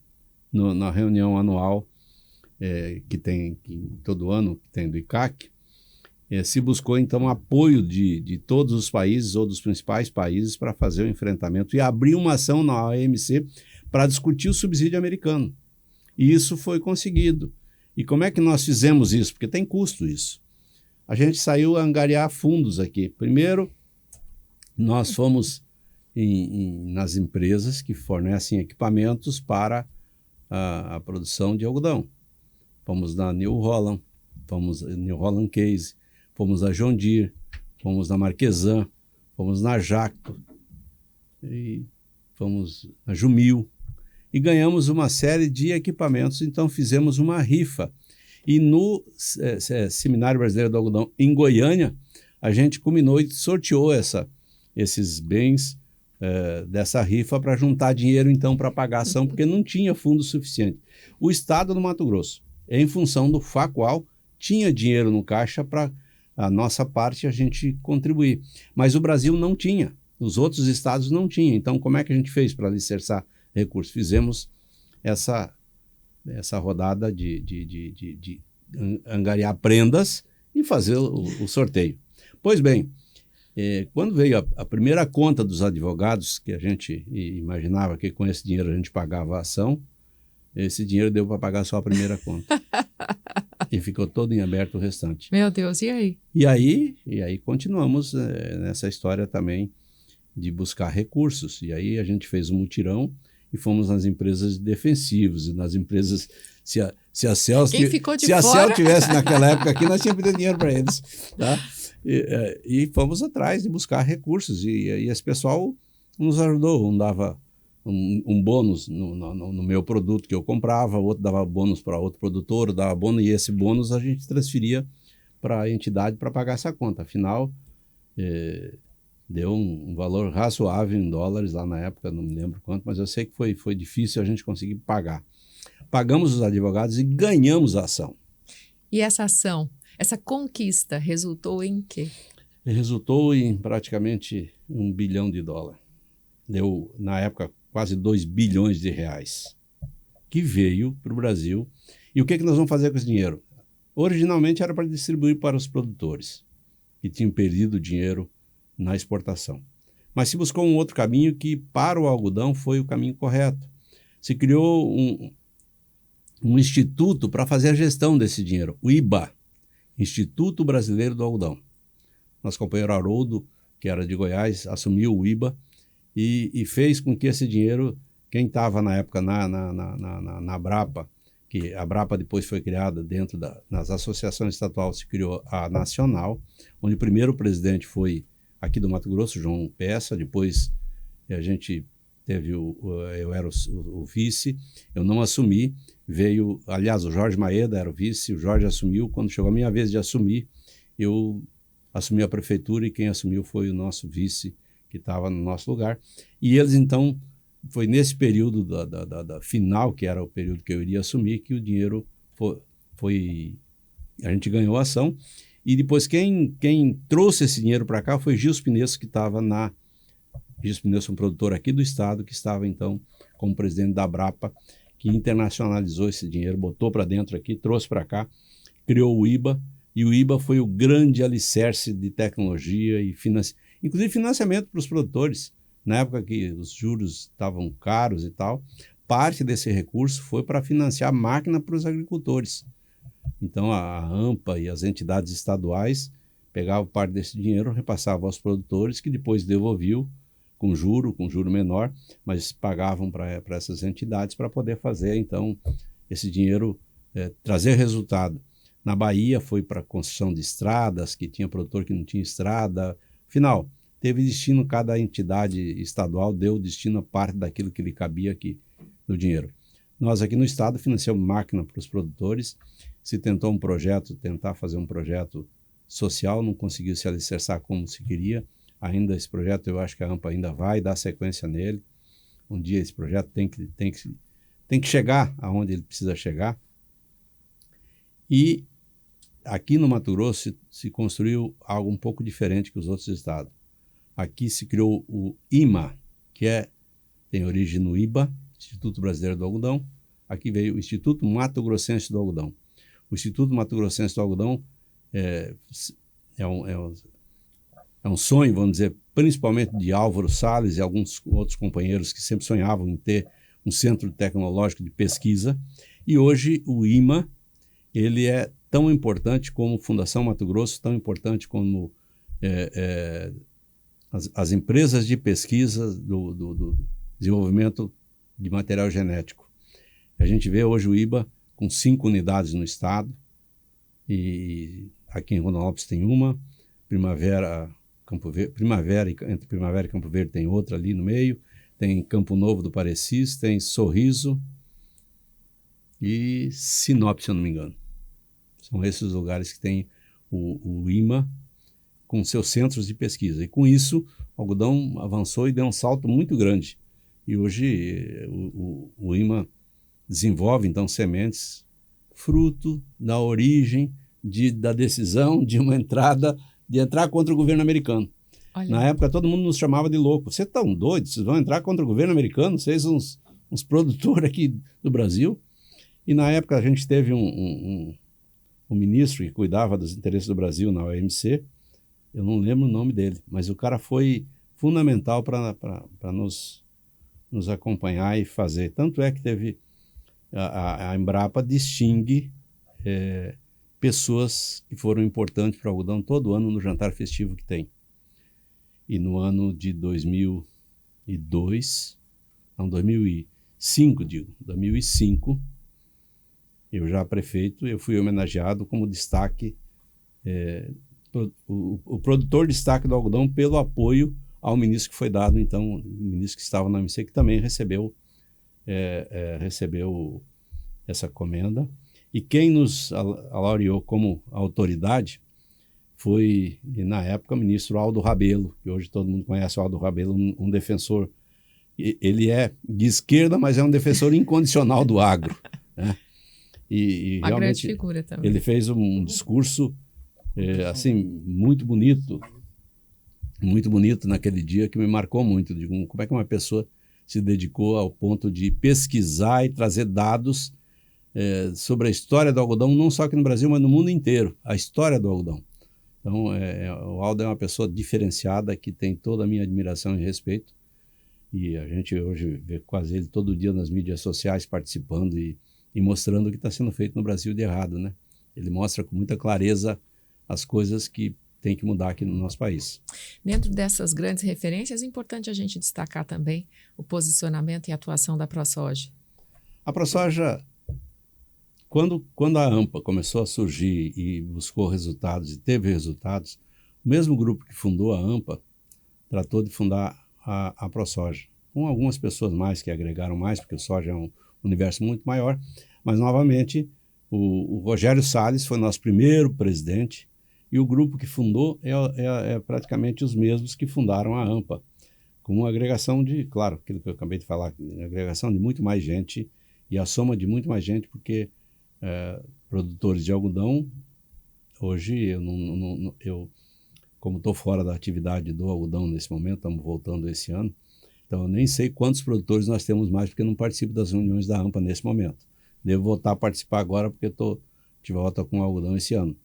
na reunião anual, que tem todo ano, que tem do ICAC, se buscou, então, apoio de todos os países ou dos principais países para fazer o enfrentamento e abrir uma ação na OMC para discutir o subsídio americano. E isso foi conseguido. E como é que nós fizemos isso? Porque tem custo isso. A gente saiu a angariar fundos aqui. Primeiro, nós fomos nas empresas que fornecem equipamentos para a produção de algodão. Fomos na New Holland, fomos na New Holland Case, fomos na John Deere, fomos na Marquesan, fomos na Jacto, e fomos na Jumil, e ganhamos uma série de equipamentos. Então fizemos uma rifa. E no Seminário Brasileiro do Algodão, em Goiânia, a gente combinou e sorteou esses bens dessa rifa para juntar dinheiro, então, para pagar a ação, porque não tinha fundo suficiente. O Estado do Mato Grosso, em função do FACUAL, tinha dinheiro no caixa para a nossa parte a gente contribuir. Mas o Brasil não tinha, os outros estados não tinham. Então, como é que a gente fez para alicerçar recursos? Fizemos essa rodada de angariar prendas e fazer o sorteio. Pois bem, quando veio a primeira conta dos advogados, que a gente imaginava que com esse dinheiro a gente pagava a ação, esse dinheiro deu para pagar só a primeira conta. E ficou todo em aberto o restante. Meu Deus, e aí? E aí continuamos nessa história também de buscar recursos. E aí a gente fez um mutirão e fomos nas empresas defensivas, e nas empresas, se a Celso tivesse naquela época aqui, nós tínhamos pedido dinheiro para eles, tá? E fomos atrás de buscar recursos, e esse pessoal nos ajudou. Um dava um bônus no meu produto que eu comprava, outro dava bônus para outro produtor, dava bônus, e esse bônus a gente transferia para a entidade para pagar essa conta. Afinal, deu um valor razoável em dólares lá na época, não me lembro quanto, mas eu sei que foi difícil a gente conseguir pagar. Pagamos os advogados e ganhamos a ação. E essa ação, essa conquista, resultou em quê? Resultou em praticamente $1 bilhão. Deu, na época, quase R$2 bilhões, que veio para o Brasil. E o que nós vamos fazer com esse dinheiro? Originalmente era para distribuir para os produtores, que tinham perdido dinheiro na exportação. Mas se buscou um outro caminho que, para o algodão, foi o caminho correto. Se criou um instituto para fazer a gestão desse dinheiro, o IBA, Instituto Brasileiro do Algodão. Nosso companheiro Haroldo, que era de Goiás, assumiu o IBA e fez com que esse dinheiro, quem estava na época na Abrapa, que a Abrapa depois foi criada dentro nas associações estaduais, se criou a Nacional, onde o primeiro presidente foi aqui do Mato Grosso, João Peça. Depois a gente teve eu era o vice, eu não assumi, veio, aliás, o Jorge Maeda era o vice, o Jorge assumiu. Quando chegou a minha vez de assumir, eu assumi a prefeitura, e quem assumiu foi o nosso vice, que estava no nosso lugar. E eles, então, foi nesse período da final, que era o período que eu iria assumir, que o dinheiro a gente ganhou a ação. E depois quem trouxe esse dinheiro para cá foi Gilson Pinesso, que estava Gilson Pinesso, um produtor aqui do estado, que estava então como presidente da Abrapa, que internacionalizou esse dinheiro, botou para dentro aqui, trouxe para cá, criou o IBA, e o IBA foi o grande alicerce de tecnologia e inclusive financiamento para os produtores. Na época que os juros estavam caros e tal, parte desse recurso foi para financiar máquina para os agricultores. Então a AMPA e as entidades estaduais pegavam parte desse dinheiro, repassavam aos produtores, que depois devolviam com juro menor, mas pagavam para essas entidades para poder fazer, então, esse dinheiro trazer resultado. Na Bahia foi para a construção de estradas, que tinha produtor que não tinha estrada. Afinal, teve destino, cada entidade estadual deu destino a parte daquilo que lhe cabia aqui do dinheiro. Nós aqui no estado financiamos máquina para os produtores. Se tentou tentar fazer um projeto social, não conseguiu se alicerçar como se queria. Ainda esse projeto, eu acho que a AMPA ainda vai dar sequência nele. Um dia esse projeto tem que chegar aonde ele precisa chegar. E aqui no Mato Grosso se construiu algo um pouco diferente que os outros estados. Aqui se criou o IMA, que tem origem no IBA, Instituto Brasileiro do Algodão. Aqui veio o Instituto Mato Grossense do Algodão. O Instituto Mato Grossense do Algodão é um sonho, vamos dizer, principalmente de Álvaro Salles e alguns outros companheiros que sempre sonhavam em ter um centro tecnológico de pesquisa. E hoje o IMA, ele é tão importante como Fundação Mato Grosso, tão importante como as empresas de pesquisa do desenvolvimento de material genético. A gente vê hoje o IBA com 5 unidades no estado, e aqui em Rondonópolis tem uma, entre Primavera e Campo Verde tem outra ali no meio, tem Campo Novo do Parecis, tem Sorriso e Sinop, se eu não me engano. São esses os lugares que tem o IMA com seus centros de pesquisa. E com isso, o algodão avançou e deu um salto muito grande. E hoje o IMA desenvolve, então, sementes fruto da origem da decisão de entrar contra o governo americano. Olha. Na época, todo mundo nos chamava de louco. Vocês estão doidos? Vocês vão entrar contra o governo americano? Vocês uns produtores aqui do Brasil? E na época a gente teve um ministro que cuidava dos interesses do Brasil na OMC, eu não lembro o nome dele, mas o cara foi fundamental para nos acompanhar e fazer. Tanto é que teve a Embrapa distingue pessoas que foram importantes para o algodão todo ano no jantar festivo que tem. E no ano de 2005, eu já prefeito, eu fui homenageado como destaque, o produtor destaque do algodão pelo apoio ao ministro que foi dado, então, o ministro que estava na OMC, que também recebeu essa comenda. E quem nos laureou como autoridade foi, na época, o ministro Aldo Rabelo, que hoje todo mundo conhece o Aldo Rabelo, um defensor. Ele é de esquerda, mas é um defensor incondicional do agro, né? E uma grande figura também. Ele fez um discurso assim, muito bonito naquele dia, que me marcou muito. Digo, como é que uma pessoa se dedicou ao ponto de pesquisar e trazer dados sobre a história do algodão, não só aqui no Brasil, mas no mundo inteiro, a história do algodão. Então, o Aldo é uma pessoa diferenciada, que tem toda a minha admiração e respeito, e a gente hoje vê quase ele todo dia nas mídias sociais participando e mostrando o que está sendo feito no Brasil de errado, né? Ele mostra com muita clareza as coisas que tem que mudar aqui no nosso país. Dentro dessas grandes referências, é importante a gente destacar também o posicionamento e atuação da ProSoja. A ProSoja, quando a AMPA começou a surgir e buscou resultados e teve resultados, o mesmo grupo que fundou a AMPA tratou de fundar a ProSoja, com algumas pessoas mais que agregaram mais, porque o soja é um universo muito maior, mas novamente o Rogério Salles foi nosso primeiro presidente, e o grupo que fundou é praticamente os mesmos que fundaram a AMPA, com uma agregação de, claro, aquilo que eu acabei de falar, agregação de muito mais gente, e a soma de muito mais gente, porque produtores de algodão, hoje eu como estou fora da atividade do algodão nesse momento, estamos voltando esse ano, então eu nem sei quantos produtores nós temos mais, porque eu não participo das reuniões da AMPA nesse momento. Devo voltar a participar agora, porque estou de volta com o algodão esse ano.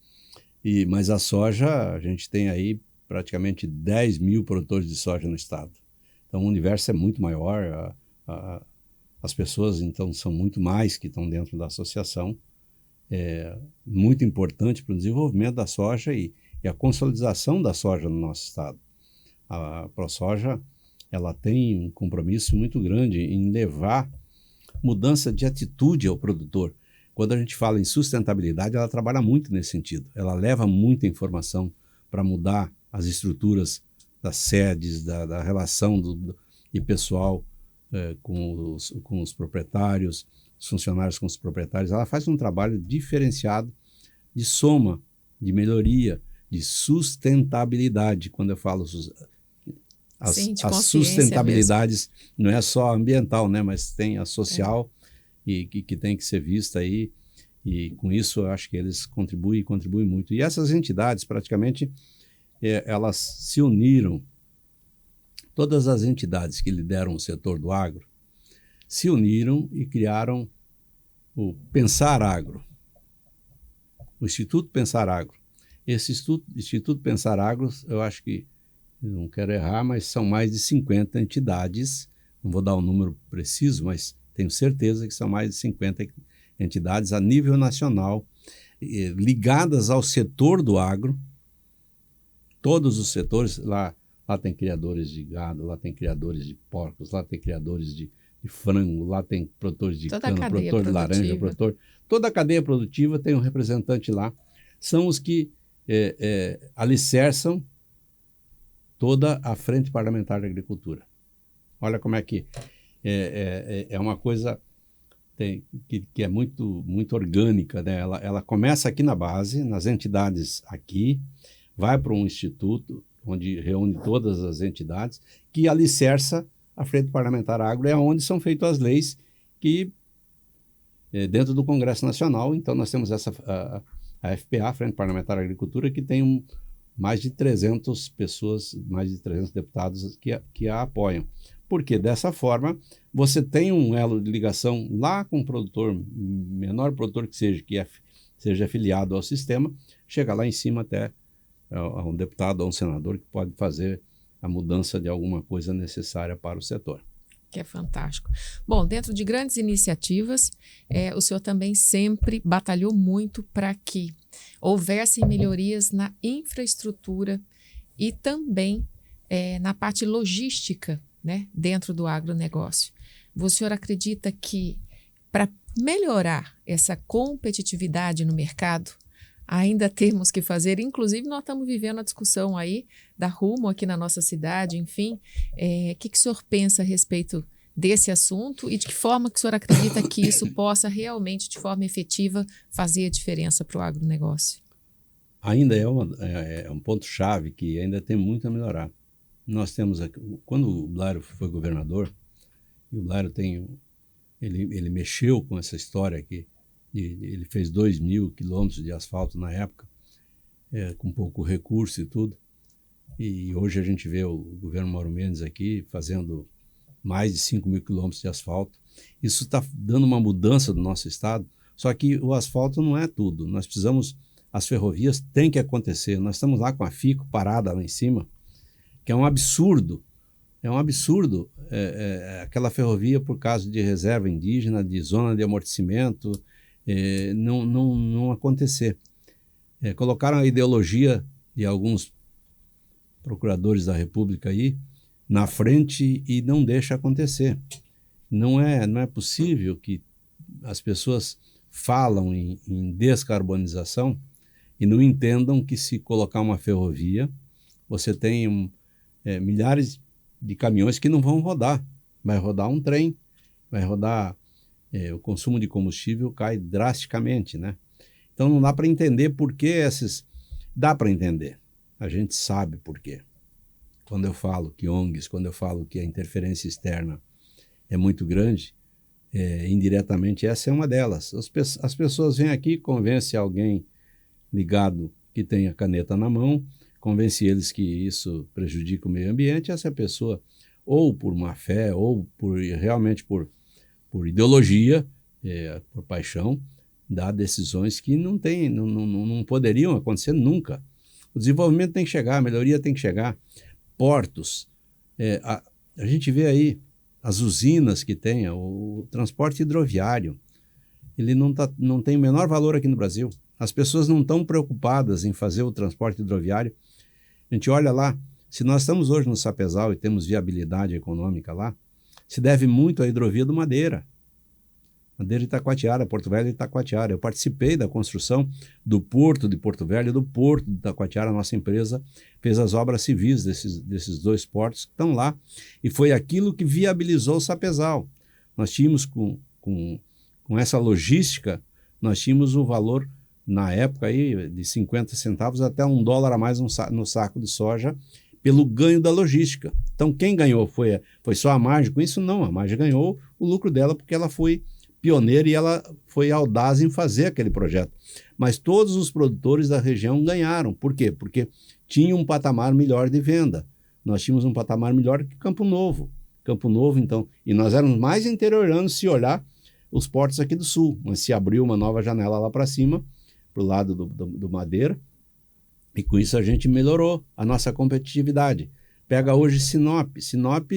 Mas a soja, a gente tem aí praticamente 10 mil produtores de soja no estado. Então o universo é muito maior, as pessoas então são muito mais que estão dentro da associação. É muito importante para o desenvolvimento da soja e a consolidação da soja no nosso estado. A ProSoja, ela tem um compromisso muito grande em levar mudança de atitude ao produtor. Quando a gente fala em sustentabilidade, ela trabalha muito nesse sentido. Ela leva muita informação para mudar as estruturas das sedes, da relação de pessoal com os proprietários, os funcionários com os proprietários. Ela faz um trabalho diferenciado de soma, de melhoria, de sustentabilidade. Quando eu falo as sustentabilidades, mesmo. Não é só ambiental, né, mas tem a social e que tem que ser vista aí, e com isso eu acho que eles contribuem muito. E essas entidades, praticamente, elas se uniram, todas as entidades que lideram o setor do agro, se uniram e criaram o Pensar Agro, o Instituto Pensar Agro. Esse Instituto Pensar Agro, eu acho que, não quero errar, mas são mais de 50 entidades, não vou dar um número preciso, mas tenho certeza que são mais de 50 entidades a nível nacional, ligadas ao setor do agro, todos os setores, lá tem criadores de gado, lá tem criadores de porcos, lá tem criadores de frango, lá tem produtores de cana, produtor de laranja, toda a cadeia produtiva tem um representante lá, são os que alicerçam toda a Frente Parlamentar de Agricultura. Olha como é que é uma coisa que é muito, muito orgânica, né? Ela começa aqui na base, nas entidades aqui, vai para um instituto, onde reúne todas as entidades, que alicerça a Frente Parlamentar Agro, é onde são feitas as leis que, dentro do Congresso Nacional, então nós temos a FPA, a Frente Parlamentar de Agricultura, que tem mais de 300 pessoas, mais de 300 deputados que a apoiam. Porque dessa forma você tem um elo de ligação lá com o produtor, menor produtor que seja afiliado ao sistema, chega lá em cima até a um deputado, a um senador que pode fazer a mudança de alguma coisa necessária para o setor. Que é fantástico. Bom, dentro de grandes iniciativas, o senhor também sempre batalhou muito para que houvessem melhorias na infraestrutura e também na parte logística, né, dentro do agronegócio. O senhor acredita que para melhorar essa competitividade no mercado, ainda temos que fazer, inclusive nós estamos vivendo a discussão aí da Rumo aqui na nossa cidade, enfim, o que o senhor pensa a respeito desse assunto e de que forma que o senhor acredita que isso possa realmente, de forma efetiva, fazer a diferença para o agronegócio? Ainda é um ponto-chave que ainda tem muito a melhorar. Nós temos aqui, quando o Blairo foi governador, e o Blairo ele mexeu com essa história aqui, ele fez 2.000 quilômetros de asfalto na época, com pouco recurso e tudo, e hoje a gente vê o governo Mauro Mendes aqui fazendo mais de 5.000 quilômetros de asfalto. Isso está dando uma mudança no nosso estado, só que o asfalto não é tudo, nós precisamos, as ferrovias têm que acontecer, nós estamos lá com a FICO parada lá em cima, que é um absurdo, aquela ferrovia por causa de reserva indígena, de zona de amortecimento, não acontecer. Colocaram a ideologia de alguns procuradores da República aí na frente e não deixa acontecer. Não é possível que as pessoas falam em descarbonização e não entendam que se colocar uma ferrovia, você tem milhares de caminhões que não vão rodar. Vai rodar um trem, vai rodar... o consumo de combustível cai drasticamente, né? Então não dá para entender por que Dá para entender, a gente sabe por quê. Quando eu falo que ONGs, quando eu falo que a interferência externa é muito grande, indiretamente essa é uma delas. As pessoas vêm aqui, convencem alguém ligado que tem a caneta na mão, convence eles que isso prejudica o meio ambiente, essa pessoa, ou por má fé, ou realmente por ideologia, por paixão, dá decisões que não poderiam acontecer nunca. O desenvolvimento tem que chegar, a melhoria tem que chegar. Portos, a gente vê aí as usinas que tem, o transporte hidroviário, ele não tem o menor valor aqui no Brasil. As pessoas não estão preocupadas em fazer o transporte hidroviário. A gente olha lá, se nós estamos hoje no Sapezal e temos viabilidade econômica lá, se deve muito à hidrovia do Madeira. Madeira de Itacoatiara, Porto Velho de Itacoatiara. Eu participei da construção do Porto de Porto Velho e do Porto de Itacoatiara. A nossa empresa fez as obras civis desses dois portos que estão lá. E foi aquilo que viabilizou o Sapezal. Nós tínhamos, com essa logística, nós tínhamos o valor, na época, aí, de 50 centavos até $1 a mais no saco de soja, pelo ganho da logística. Então, quem ganhou foi só a Marge com isso? Não, a Marge ganhou o lucro dela porque ela foi pioneira e ela foi audaz em fazer aquele projeto. Mas todos os produtores da região ganharam. Por quê? Porque tinha um patamar melhor de venda. Nós tínhamos um patamar melhor que Campo Novo. Campo Novo, então, e nós éramos mais interioranos se olhar os portos aqui do sul, mas se abriu uma nova janela lá para cima, para o lado do Madeira, E com isso a gente melhorou a nossa competitividade. Pega hoje Sinop. Sinop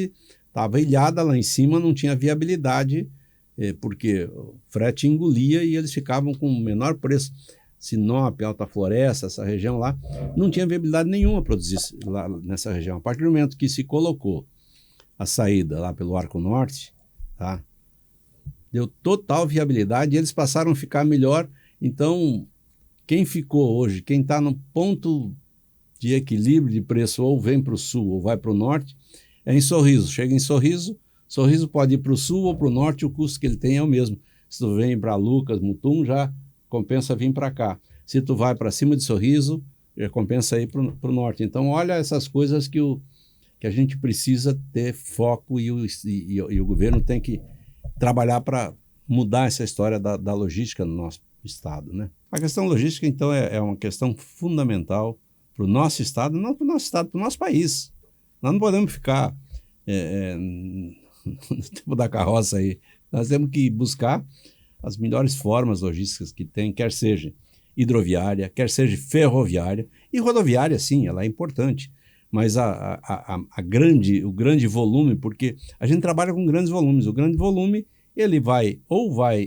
estava ilhada lá em cima, não tinha viabilidade, porque o frete engolia e eles ficavam com o menor preço. Sinop, Alta Floresta, essa região lá, não tinha viabilidade nenhuma produzir lá nessa região. A partir do momento que se colocou a saída lá pelo Arco Norte, tá? Deu total viabilidade e eles passaram a ficar melhor. Então, quem ficou hoje, quem está no ponto de equilíbrio de preço, ou vem para o sul ou vai para o norte, é em Sorriso. Chega em Sorriso, Sorriso pode ir para o sul ou para o norte, o custo que ele tem é o mesmo. Se tu vem para Lucas, Mutum, já compensa vir para cá. Se tu vai para cima de Sorriso, já compensa ir para o norte. Então, olha essas coisas que a gente precisa ter foco e o governo tem que trabalhar para mudar essa história da logística no nosso estado, né? A questão logística, então, é uma questão fundamental para o nosso estado, não para o nosso estado, para o nosso país. Nós não podemos ficar no tempo da carroça aí. Nós temos que buscar as melhores formas logísticas que tem, quer seja hidroviária, quer seja ferroviária, e rodoviária, sim, ela é importante, mas o grande volume, porque a gente trabalha com grandes volumes, o grande volume, ele vai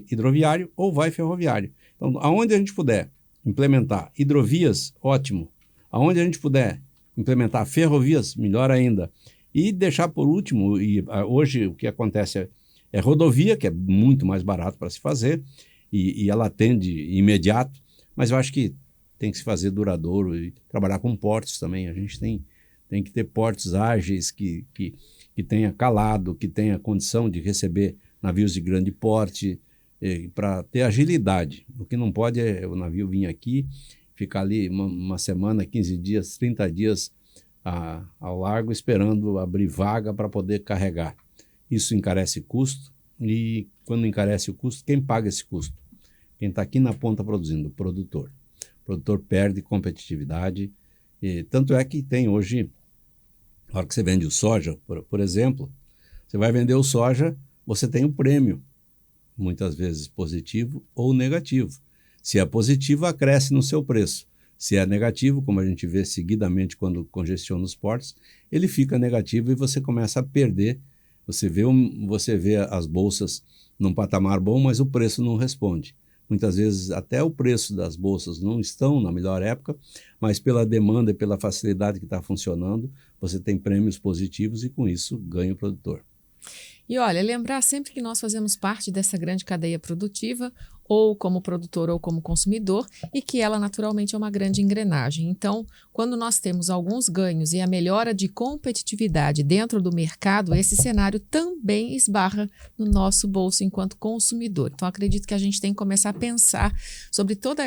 hidroviário ou vai ferroviário. Então, aonde a gente puder implementar hidrovias, ótimo. Aonde a gente puder implementar ferrovias, melhor ainda. E deixar por último, e hoje o que acontece é rodovia, que é muito mais barato para se fazer, e ela atende imediato, mas eu acho que tem que se fazer duradouro e trabalhar com portos também. A gente tem que ter portos ágeis, que tenha calado, que tenha condição de receber navios de grande porte, para ter agilidade. O que não pode é o navio vir aqui, ficar ali uma semana, 15 dias, 30 dias ao largo esperando abrir vaga para poder carregar. Isso encarece custo e quando encarece o custo, quem paga esse custo? Quem está aqui na ponta produzindo, o produtor. O produtor perde competitividade. E tanto é que tem hoje, na hora que você vende o soja, por exemplo, você vai vender o soja, você tem um prêmio, muitas vezes positivo ou negativo. Se é positivo, acresce no seu preço. Se é negativo, como a gente vê seguidamente quando congestiona os portos, ele fica negativo e você começa a perder. Você vê as bolsas num patamar bom, mas o preço não responde. Muitas vezes até o preço das bolsas não estão na melhor época, mas pela demanda e pela facilidade que está funcionando, você tem prêmios positivos e com isso ganha o produtor. E olha, lembrar sempre que nós fazemos parte dessa grande cadeia produtiva, ou como produtor ou como consumidor, e que ela naturalmente é uma grande engrenagem. Então, quando nós temos alguns ganhos e a melhora de competitividade dentro do mercado, esse cenário também esbarra no nosso bolso enquanto consumidor. Então, acredito que a gente tem que começar a pensar sobre toda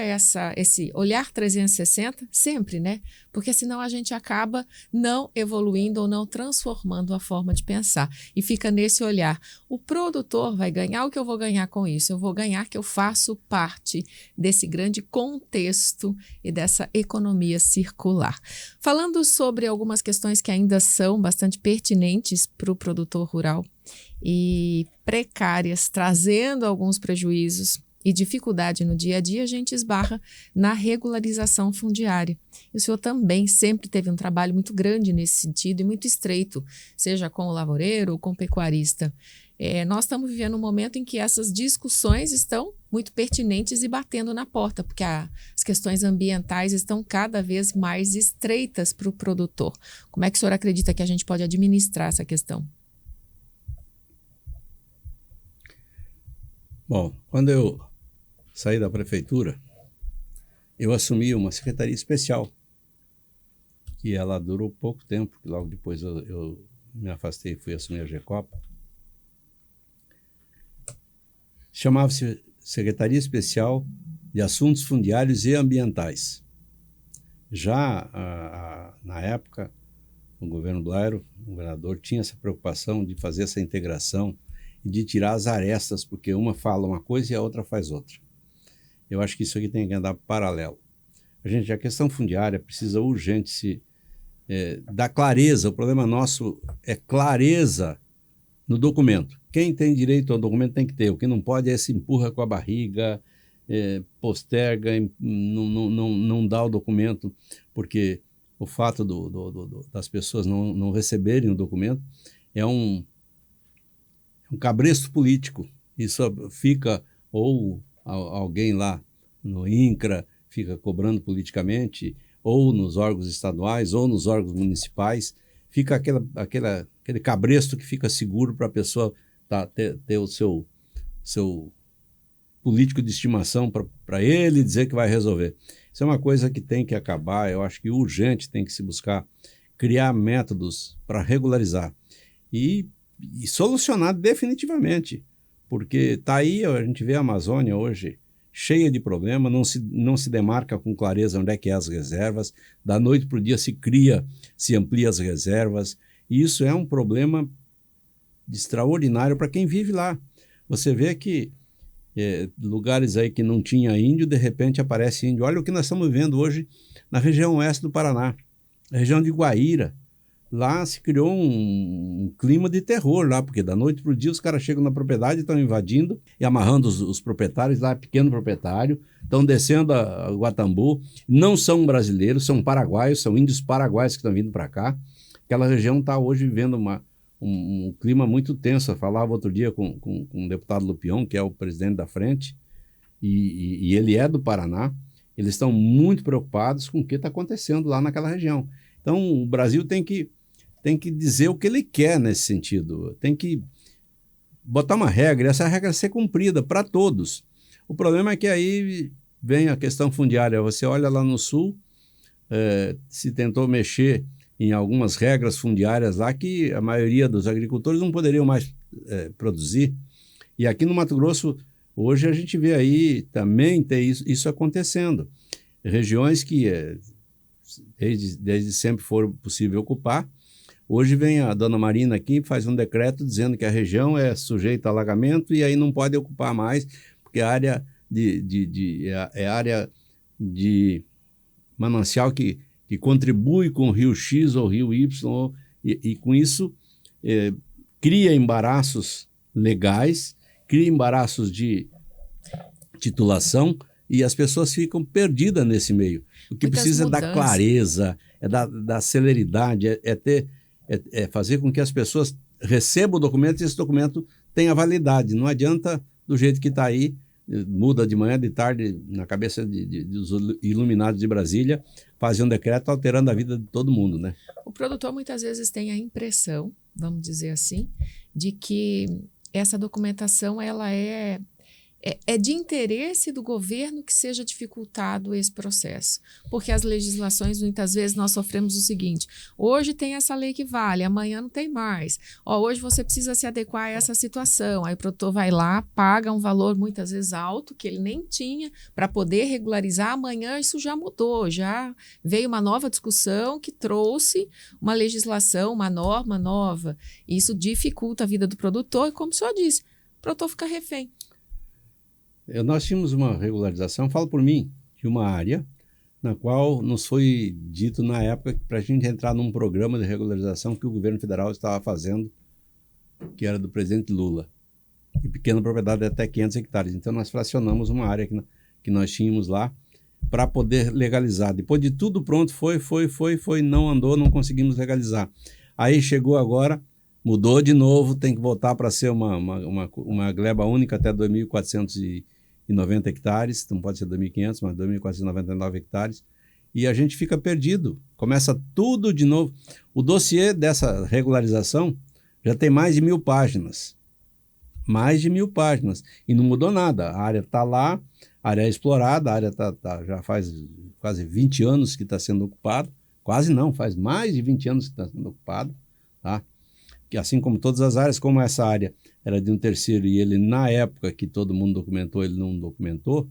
esse olhar 360 sempre, né? Porque senão a gente acaba não evoluindo ou não transformando a forma de pensar. E fica nesse olhar. O produtor vai ganhar, o que eu vou ganhar com isso? Eu vou ganhar que eu faço parte desse grande contexto e dessa economia circular. Falando sobre algumas questões que ainda são bastante pertinentes para o produtor rural e precárias, trazendo alguns prejuízos e dificuldade no dia a dia, a gente esbarra na regularização fundiária. E o senhor também sempre teve um trabalho muito grande nesse sentido e muito estreito, seja com o lavoureiro ou com o pecuarista. Nós estamos vivendo um momento em que essas discussões estão muito pertinentes e batendo na porta, porque as questões ambientais estão cada vez mais estreitas para o produtor. Como é que o senhor acredita que a gente pode administrar essa questão? Bom, quando eu saí da prefeitura, eu assumi uma secretaria especial, que ela durou pouco tempo, que logo depois eu me afastei e fui assumir a GECOPA. Chamava-se Secretaria Especial de Assuntos Fundiários e Ambientais. Já na época, o governo Blairo, o governador, tinha essa preocupação de fazer essa integração e de tirar as arestas, porque uma fala uma coisa e a outra faz outra. Eu acho que isso aqui tem que andar paralelo. A questão fundiária precisa urgente dar clareza. O problema nosso é clareza no documento. Quem tem direito ao documento tem que ter. O que não pode é se empurra com a barriga, posterga, não dá o documento, porque o fato das pessoas não receberem o documento é um cabresto político. Isso fica, ou alguém lá no INCRA fica cobrando politicamente, ou nos órgãos estaduais, ou nos órgãos municipais, fica aquele cabresto que fica seguro para a pessoa ter o seu político de estimação para ele dizer que vai resolver. Isso é uma coisa que tem que acabar, eu acho que urgente tem que se buscar criar métodos para regularizar e solucionar definitivamente, porque está aí, a gente vê a Amazônia hoje cheia de problemas, não se demarca com clareza onde é que é as reservas, da noite para o dia se amplia as reservas, e isso é um problema extraordinário para quem vive lá. Você vê que lugares aí que não tinha índio, de repente aparece índio. Olha o que nós estamos vendo hoje na região oeste do Paraná, na região de Guaíra. Lá se criou um clima de terror lá, porque da noite para o dia os caras chegam na propriedade e estão invadindo e amarrando os proprietários lá, pequeno proprietário, estão descendo a Guatambu, não são brasileiros, são paraguaios, são índios paraguaios que estão vindo para cá. Aquela região está hoje vivendo um clima muito tenso. Eu falava outro dia com o deputado Lupion, que é o presidente da frente, e ele é do Paraná. Eles estão muito preocupados com o que está acontecendo lá naquela região. Então, o Brasil tem que dizer o que ele quer nesse sentido. Tem que botar uma regra, e essa regra ser cumprida para todos. O problema é que aí vem a questão fundiária. Você olha lá no Sul, se tentou mexer em algumas regras fundiárias lá que a maioria dos agricultores não poderiam mais produzir. E aqui no Mato Grosso, hoje a gente vê aí também tem isso acontecendo. Regiões que desde sempre foram possível ocupar. Hoje vem a dona Marina aqui e faz um decreto dizendo que a região é sujeita a alagamento e aí não pode ocupar mais, porque a área área de manancial que contribui com o rio X ou rio Y, e com isso cria embaraços legais, cria embaraços de titulação e as pessoas ficam perdidas nesse meio. O que Muitas precisa mudanças. É da clareza, da celeridade, fazer com que as pessoas recebam o documento e esse documento tenha validade. Não adianta do jeito que está aí, muda de manhã, de tarde, na cabeça dos iluminados de Brasília, fazer um decreto alterando a vida de todo mundo, né? O produtor muitas vezes tem a impressão, vamos dizer assim, de que essa documentação ela é de interesse do governo que seja dificultado esse processo. Porque as legislações, muitas vezes, nós sofremos o seguinte: hoje tem essa lei que vale, amanhã não tem mais. Hoje você precisa se adequar a essa situação. Aí o produtor vai lá, paga um valor muitas vezes alto, que ele nem tinha, para poder regularizar. Amanhã isso já mudou, já veio uma nova discussão que trouxe uma legislação, uma norma nova. E isso dificulta a vida do produtor e, como o senhor disse, o produtor fica refém. Nós tínhamos uma regularização, falo por mim, de uma área na qual nos foi dito na época para a gente entrar num programa de regularização que o governo federal estava fazendo, que era do presidente Lula, e pequena propriedade de até 500 hectares. Então nós fracionamos uma área que nós tínhamos lá para poder legalizar. Depois de tudo pronto, foi, não andou, não conseguimos legalizar. Aí chegou agora, mudou de novo, tem que voltar para ser uma gleba única até 2.490 hectares, não pode ser 2.500, mas 2.499 hectares, e a gente fica perdido, começa tudo de novo. O dossiê dessa regularização já tem mais de 1.000 páginas, e não mudou nada. A área está lá, a área é explorada, a área já faz quase 20 anos que está sendo ocupada, quase não, faz mais de 20 anos que está sendo ocupada, tá? Que assim como todas as áreas, como essa área era de um terceiro e ele, na época que todo mundo documentou, ele não documentou,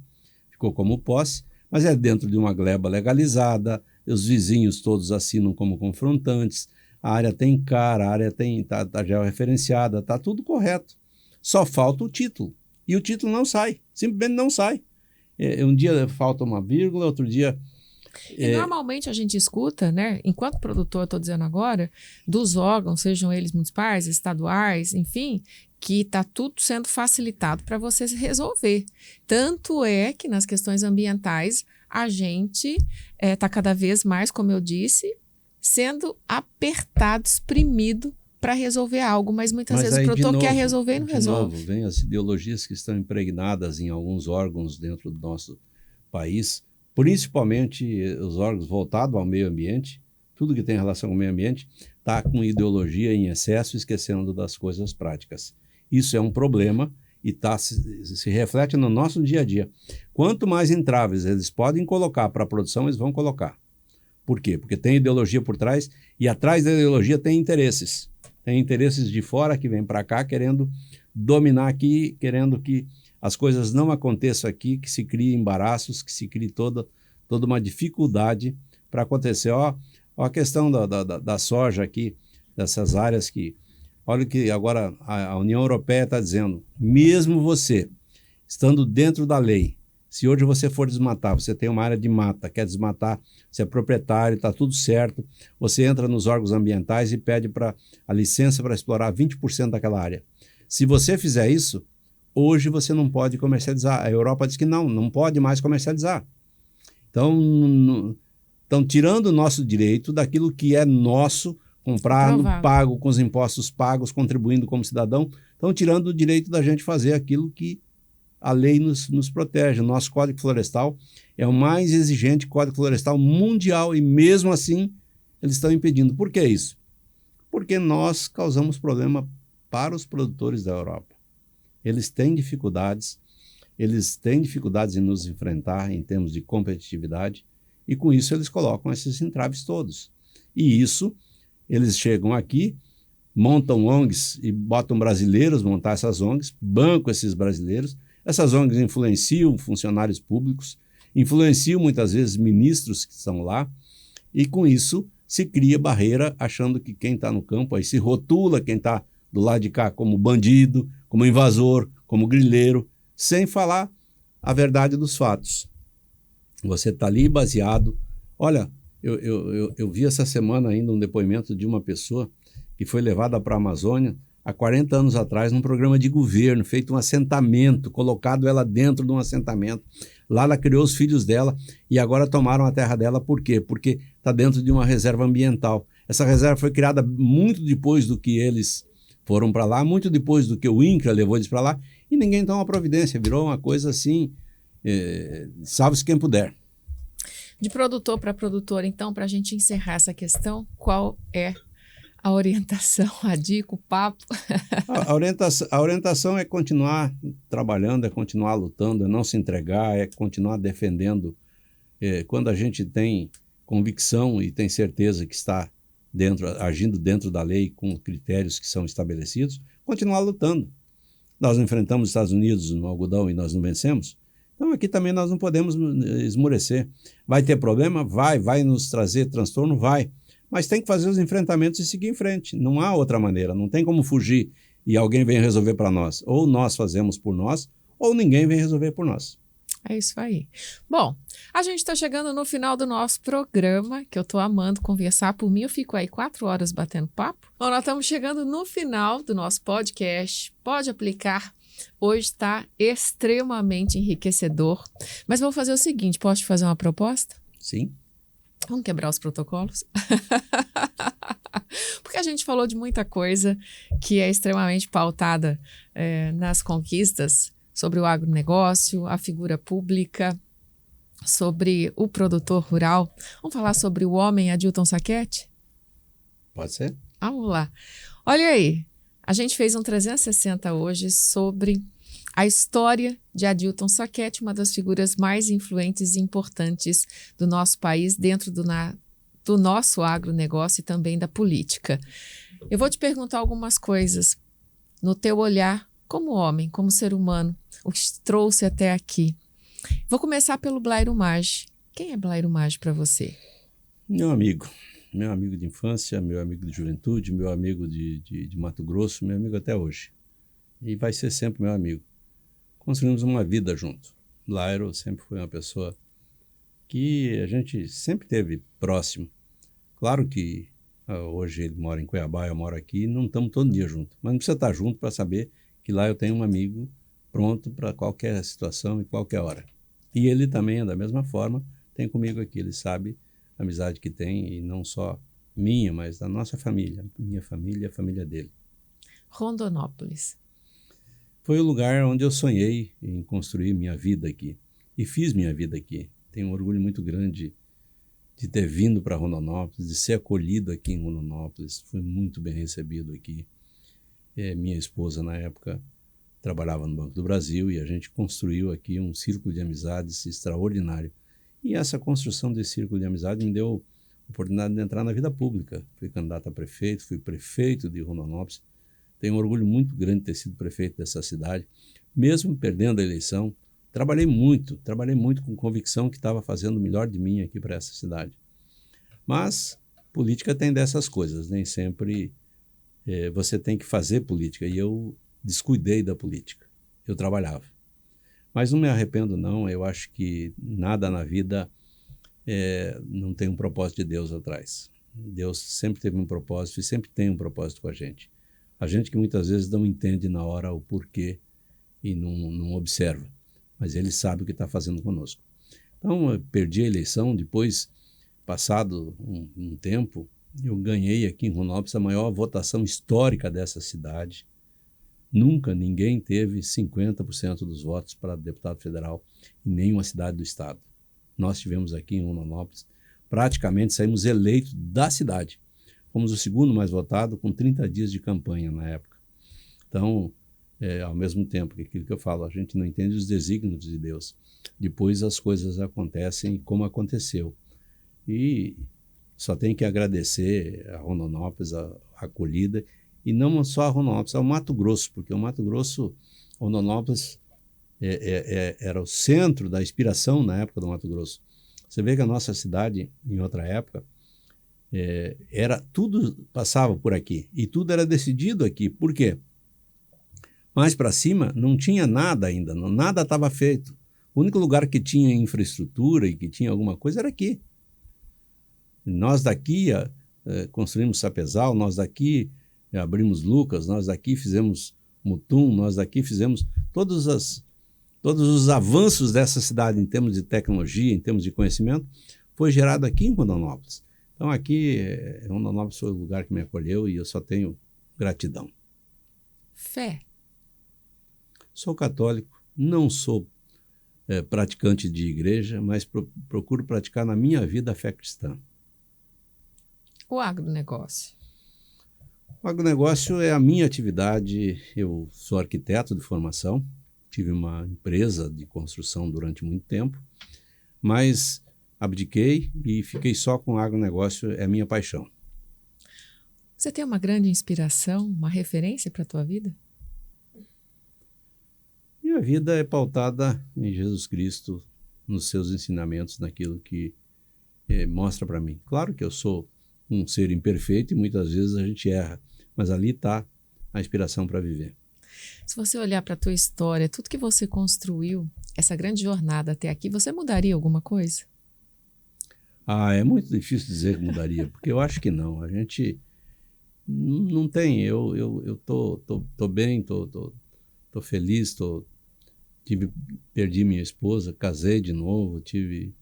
ficou como posse, mas é dentro de uma gleba legalizada, os vizinhos todos assinam como confrontantes, a área tem cara, a área tá georreferenciada, está tudo correto. Só falta o título, e o título não sai, simplesmente não sai. Um dia falta uma vírgula, outro dia E normalmente a gente escuta, né, enquanto produtor, estou dizendo agora, dos órgãos, sejam eles municipais, estaduais, enfim, que está tudo sendo facilitado para você resolver. Tanto é que nas questões ambientais a gente está cada vez mais, como eu disse, sendo apertado, exprimido para resolver algo, mas muitas vezes o produtor quer resolver e não resolve. De novo, vem as ideologias que estão impregnadas em alguns órgãos dentro do nosso país, principalmente os órgãos voltados ao meio ambiente, tudo que tem relação com o meio ambiente, está com ideologia em excesso, esquecendo das coisas práticas. Isso é um problema e se reflete no nosso dia a dia. Quanto mais entraves eles podem colocar para a produção, eles vão colocar. Por quê? Porque tem ideologia por trás e atrás da ideologia tem interesses. Tem interesses de fora que vêm para cá querendo dominar aqui, querendo que as coisas não aconteçam aqui, que se criem embaraços, que se crie toda uma dificuldade para acontecer. Ó, a questão da soja aqui, dessas áreas que... Olha que agora a União Europeia está dizendo, mesmo você estando dentro da lei, se hoje você for desmatar, você tem uma área de mata, quer desmatar, você é proprietário, está tudo certo, você entra nos órgãos ambientais e pede a licença para explorar 20% daquela área. Se você fizer isso, hoje você não pode comercializar. A Europa diz que não pode mais comercializar. Então, estão tirando o nosso direito daquilo que é nosso, comprado, pago, com os impostos pagos, contribuindo como cidadão, estão tirando o direito da gente fazer aquilo que a lei nos protege. O nosso Código Florestal é o mais exigente Código Florestal mundial e mesmo assim eles estão impedindo. Por que isso? Porque nós causamos problema para os produtores da Europa. Eles têm dificuldades em nos enfrentar em termos de competitividade e com isso eles colocam esses entraves todos. E isso, eles chegam aqui, montam ONGs e botam brasileiros montar essas ONGs, bancam esses brasileiros. Essas ONGs influenciam funcionários públicos, influenciam muitas vezes ministros que estão lá, e com isso se cria barreira, achando que quem está no campo, aí se rotula quem está do lado de cá como bandido, como invasor, como grileiro, sem falar a verdade dos fatos. Você está ali baseado... Olha, eu vi essa semana ainda um depoimento de uma pessoa que foi levada para a Amazônia há 40 anos atrás, num programa de governo, feito um assentamento, colocado ela dentro de um assentamento. Lá ela criou os filhos dela e agora tomaram a terra dela. Por quê? Porque está dentro de uma reserva ambiental. Essa reserva foi criada muito depois do que eles foram para lá, muito depois do que o INCRA levou eles para lá, e ninguém toma providência. Virou uma coisa assim, salve-se quem puder. De produtor para produtor, então, para a gente encerrar essa questão, qual é a orientação, a dica, o papo? A orientação é continuar trabalhando, é continuar lutando, é não se entregar, é continuar defendendo. Quando a gente tem convicção e tem certeza que está agindo dentro da lei com critérios que são estabelecidos, continuar lutando. Nós enfrentamos os Estados Unidos no algodão e nós não vencemos. Então aqui também nós não podemos esmorecer. Vai ter problema? Vai nos trazer transtorno? Vai. Mas tem que fazer os enfrentamentos e seguir em frente. Não há outra maneira, não tem como fugir e alguém vem resolver para nós. Ou nós fazemos por nós, ou ninguém vem resolver por nós. É isso aí. Bom, a gente está chegando no final do nosso programa, que eu estou amando conversar. Por mim, eu fico aí 4 horas batendo papo. Bom, nós estamos chegando no final do nosso podcast. Pode aplicar. Hoje está extremamente enriquecedor. Mas vou fazer o seguinte, posso te fazer uma proposta? Sim. Vamos quebrar os protocolos? Porque a gente falou de muita coisa que é extremamente pautada nas conquistas sobre o agronegócio, a figura pública, sobre o produtor rural. Vamos falar sobre o homem Adilton Sacchetti? Pode ser. Vamos lá. Olha aí, a gente fez um 360 hoje sobre a história de Adilton Sacchetti, uma das figuras mais influentes e importantes do nosso país dentro do nosso agronegócio e também da política. Eu vou te perguntar algumas coisas no teu olhar como homem, como ser humano, o que te trouxe até aqui. Vou começar pelo Blairo Maggi. Quem é Blairo Maggi para você? Meu amigo de infância, meu amigo de juventude, meu amigo de Mato Grosso, meu amigo até hoje. E vai ser sempre meu amigo. Construímos uma vida junto. Blairo sempre foi uma pessoa que a gente sempre teve próximo. Claro que hoje ele mora em Cuiabá, eu moro aqui, não estamos todo dia juntos. Mas não precisa estar junto para saber que lá eu tenho um amigo pronto para qualquer situação e qualquer hora. E ele também é da mesma forma, tem comigo aqui, ele sabe a amizade que tem, e não só minha, mas da nossa família, minha família e a família dele. Rondonópolis. Foi o lugar onde eu sonhei em construir minha vida aqui. E fiz minha vida aqui. Tenho um orgulho muito grande de ter vindo para Rondonópolis, de ser acolhido aqui em Rondonópolis. Fui muito bem recebido aqui. Minha esposa, na época, trabalhava no Banco do Brasil e a gente construiu aqui um círculo de amizades extraordinário. E essa construção desse círculo de amizade me deu a oportunidade de entrar na vida pública. Fui candidato a prefeito, fui prefeito de Rondonópolis. Tenho um orgulho muito grande de ter sido prefeito dessa cidade. Mesmo perdendo a eleição, trabalhei muito com convicção que estava fazendo o melhor de mim aqui para essa cidade. Mas política tem dessas coisas, nem sempre você tem que fazer política. E eu descuidei da política. Eu trabalhava. Mas não me arrependo, não. Eu acho que nada na vida não tem um propósito de Deus atrás. Deus sempre teve um propósito e sempre tem um propósito com a gente. A gente que muitas vezes não entende na hora o porquê e não observa. Mas ele sabe o que está fazendo conosco. Então, eu perdi a eleição. Depois, passado um tempo, eu ganhei aqui em Rondonópolis a maior votação histórica dessa cidade. Nunca ninguém teve 50% dos votos para deputado federal em nenhuma cidade do estado. Nós tivemos aqui em Rondonópolis, praticamente saímos eleitos da cidade. Fomos o segundo mais votado, com 30 dias de campanha na época. Então, ao mesmo tempo que aquilo que eu falo, a gente não entende os desígnios de Deus. Depois as coisas acontecem como aconteceu. E só tem que agradecer a Rondonópolis, a acolhida, e não só a Rondonópolis, ao Mato Grosso, porque o Mato Grosso, Rondonópolis, era o centro da inspiração na época do Mato Grosso. Você vê que a nossa cidade, em outra época, tudo passava por aqui e tudo era decidido aqui. Por quê? Mais para cima não tinha nada ainda, nada estava feito. O único lugar que tinha infraestrutura e que tinha alguma coisa era aqui. Nós daqui construímos Sapezal, nós daqui abrimos Lucas, nós daqui fizemos Mutum, nós daqui fizemos todos os avanços dessa cidade em termos de tecnologia, em termos de conhecimento, foi gerado aqui em Rondonópolis. Então aqui, Rondonópolis foi o lugar que me acolheu e eu só tenho gratidão. Fé. Sou católico, não sou praticante de igreja, mas procuro praticar na minha vida a fé cristã. O agronegócio. O agronegócio é a minha atividade. Eu sou arquiteto de formação, tive uma empresa de construção durante muito tempo, mas abdiquei e fiquei só com o agronegócio, é a minha paixão. Você tem uma grande inspiração, uma referência para a tua vida? Minha vida é pautada em Jesus Cristo, nos seus ensinamentos, naquilo que mostra para mim. Claro que eu sou um ser imperfeito e muitas vezes a gente erra, mas ali está a inspiração para viver. Se você olhar para a tua história, tudo que você construiu, essa grande jornada até aqui, você mudaria alguma coisa? É muito difícil dizer que mudaria, porque eu acho que não. A gente não tem. Eu tô bem, tô feliz, perdi minha esposa, casei de novo, tive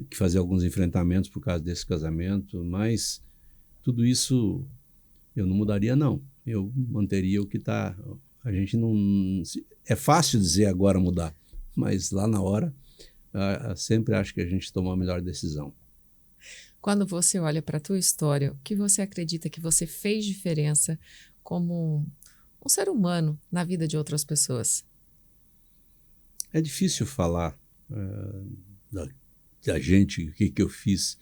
que fazer alguns enfrentamentos por causa desse casamento, mas tudo isso eu não mudaria, não. Eu manteria o que está. A gente não. É fácil dizer agora mudar, mas lá na hora, sempre acho que a gente tomou a melhor decisão. Quando você olha para a tua história, o que você acredita que você fez diferença como um ser humano na vida de outras pessoas? É difícil falar da gente, o que eu fiz.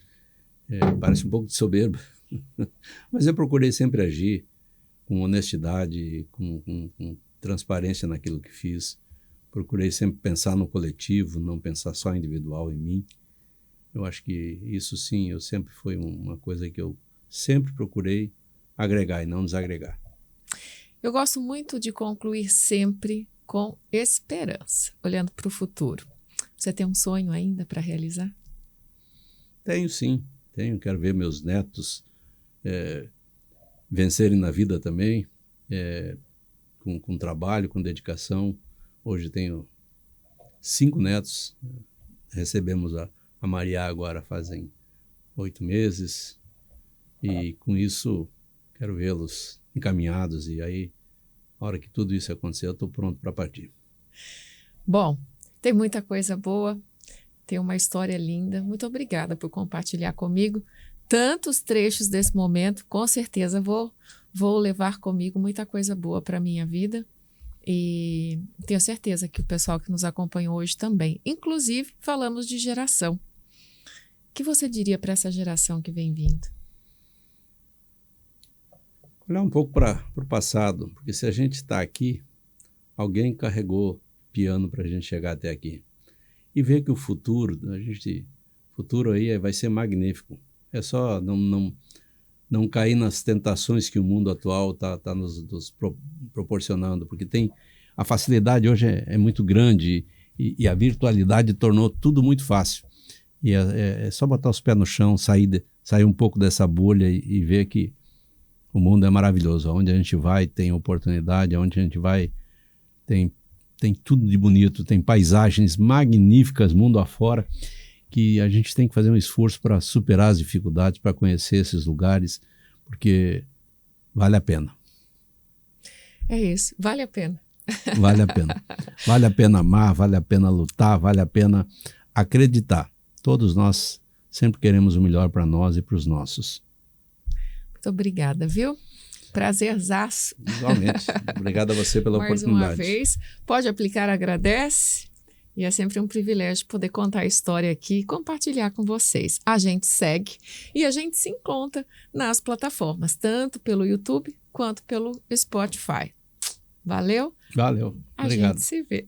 Parece um pouco de soberba, mas eu procurei sempre agir com honestidade, com transparência naquilo que fiz. Procurei sempre pensar no coletivo, não pensar só individual em mim. Eu acho que isso sim, eu sempre foi uma coisa que eu sempre procurei agregar e não desagregar. Eu gosto muito de concluir sempre com esperança, olhando para o futuro. Você tem um sonho ainda para realizar? Tenho sim, tenho. Quero ver meus netos vencerem na vida também, com trabalho, com dedicação. Hoje tenho 5 netos. Recebemos a Maria agora fazem 8 meses. E com isso quero vê-los encaminhados. E aí, na hora que tudo isso acontecer, eu estou pronto para partir. Bom, tem muita coisa boa. Tem uma história linda. Muito obrigada por compartilhar comigo tantos trechos desse momento. Com certeza vou levar comigo muita coisa boa para a minha vida. E tenho certeza que o pessoal que nos acompanhou hoje também. Inclusive, falamos de geração. O que você diria para essa geração que vem vindo? Olhar um pouco para o passado, porque se a gente está aqui, alguém carregou piano para a gente chegar até aqui. E ver que o futuro aí vai ser magnífico. É só não cair nas tentações que o mundo atual está nos proporcionando, porque a facilidade hoje é muito grande e a virtualidade tornou tudo muito fácil. E é só botar os pés no chão, sair um pouco dessa bolha e ver que o mundo é maravilhoso. Onde a gente vai tem oportunidade, onde a gente vai tem tudo de bonito, tem paisagens magníficas mundo afora, que a gente tem que fazer um esforço para superar as dificuldades, para conhecer esses lugares, porque vale a pena. É isso, vale a pena. Vale a pena. Vale a pena amar, vale a pena lutar, vale a pena acreditar. Todos nós sempre queremos o melhor para nós e para os nossos. Muito obrigada, viu? Prazerzaço. Igualmente. Obrigado a você pela oportunidade. Mais uma vez. Pode Aplicar agradece. E é sempre um privilégio poder contar a história aqui e compartilhar com vocês. A gente segue e a gente se encontra nas plataformas, tanto pelo YouTube quanto pelo Spotify. Valeu? Valeu. Obrigado. A gente se vê.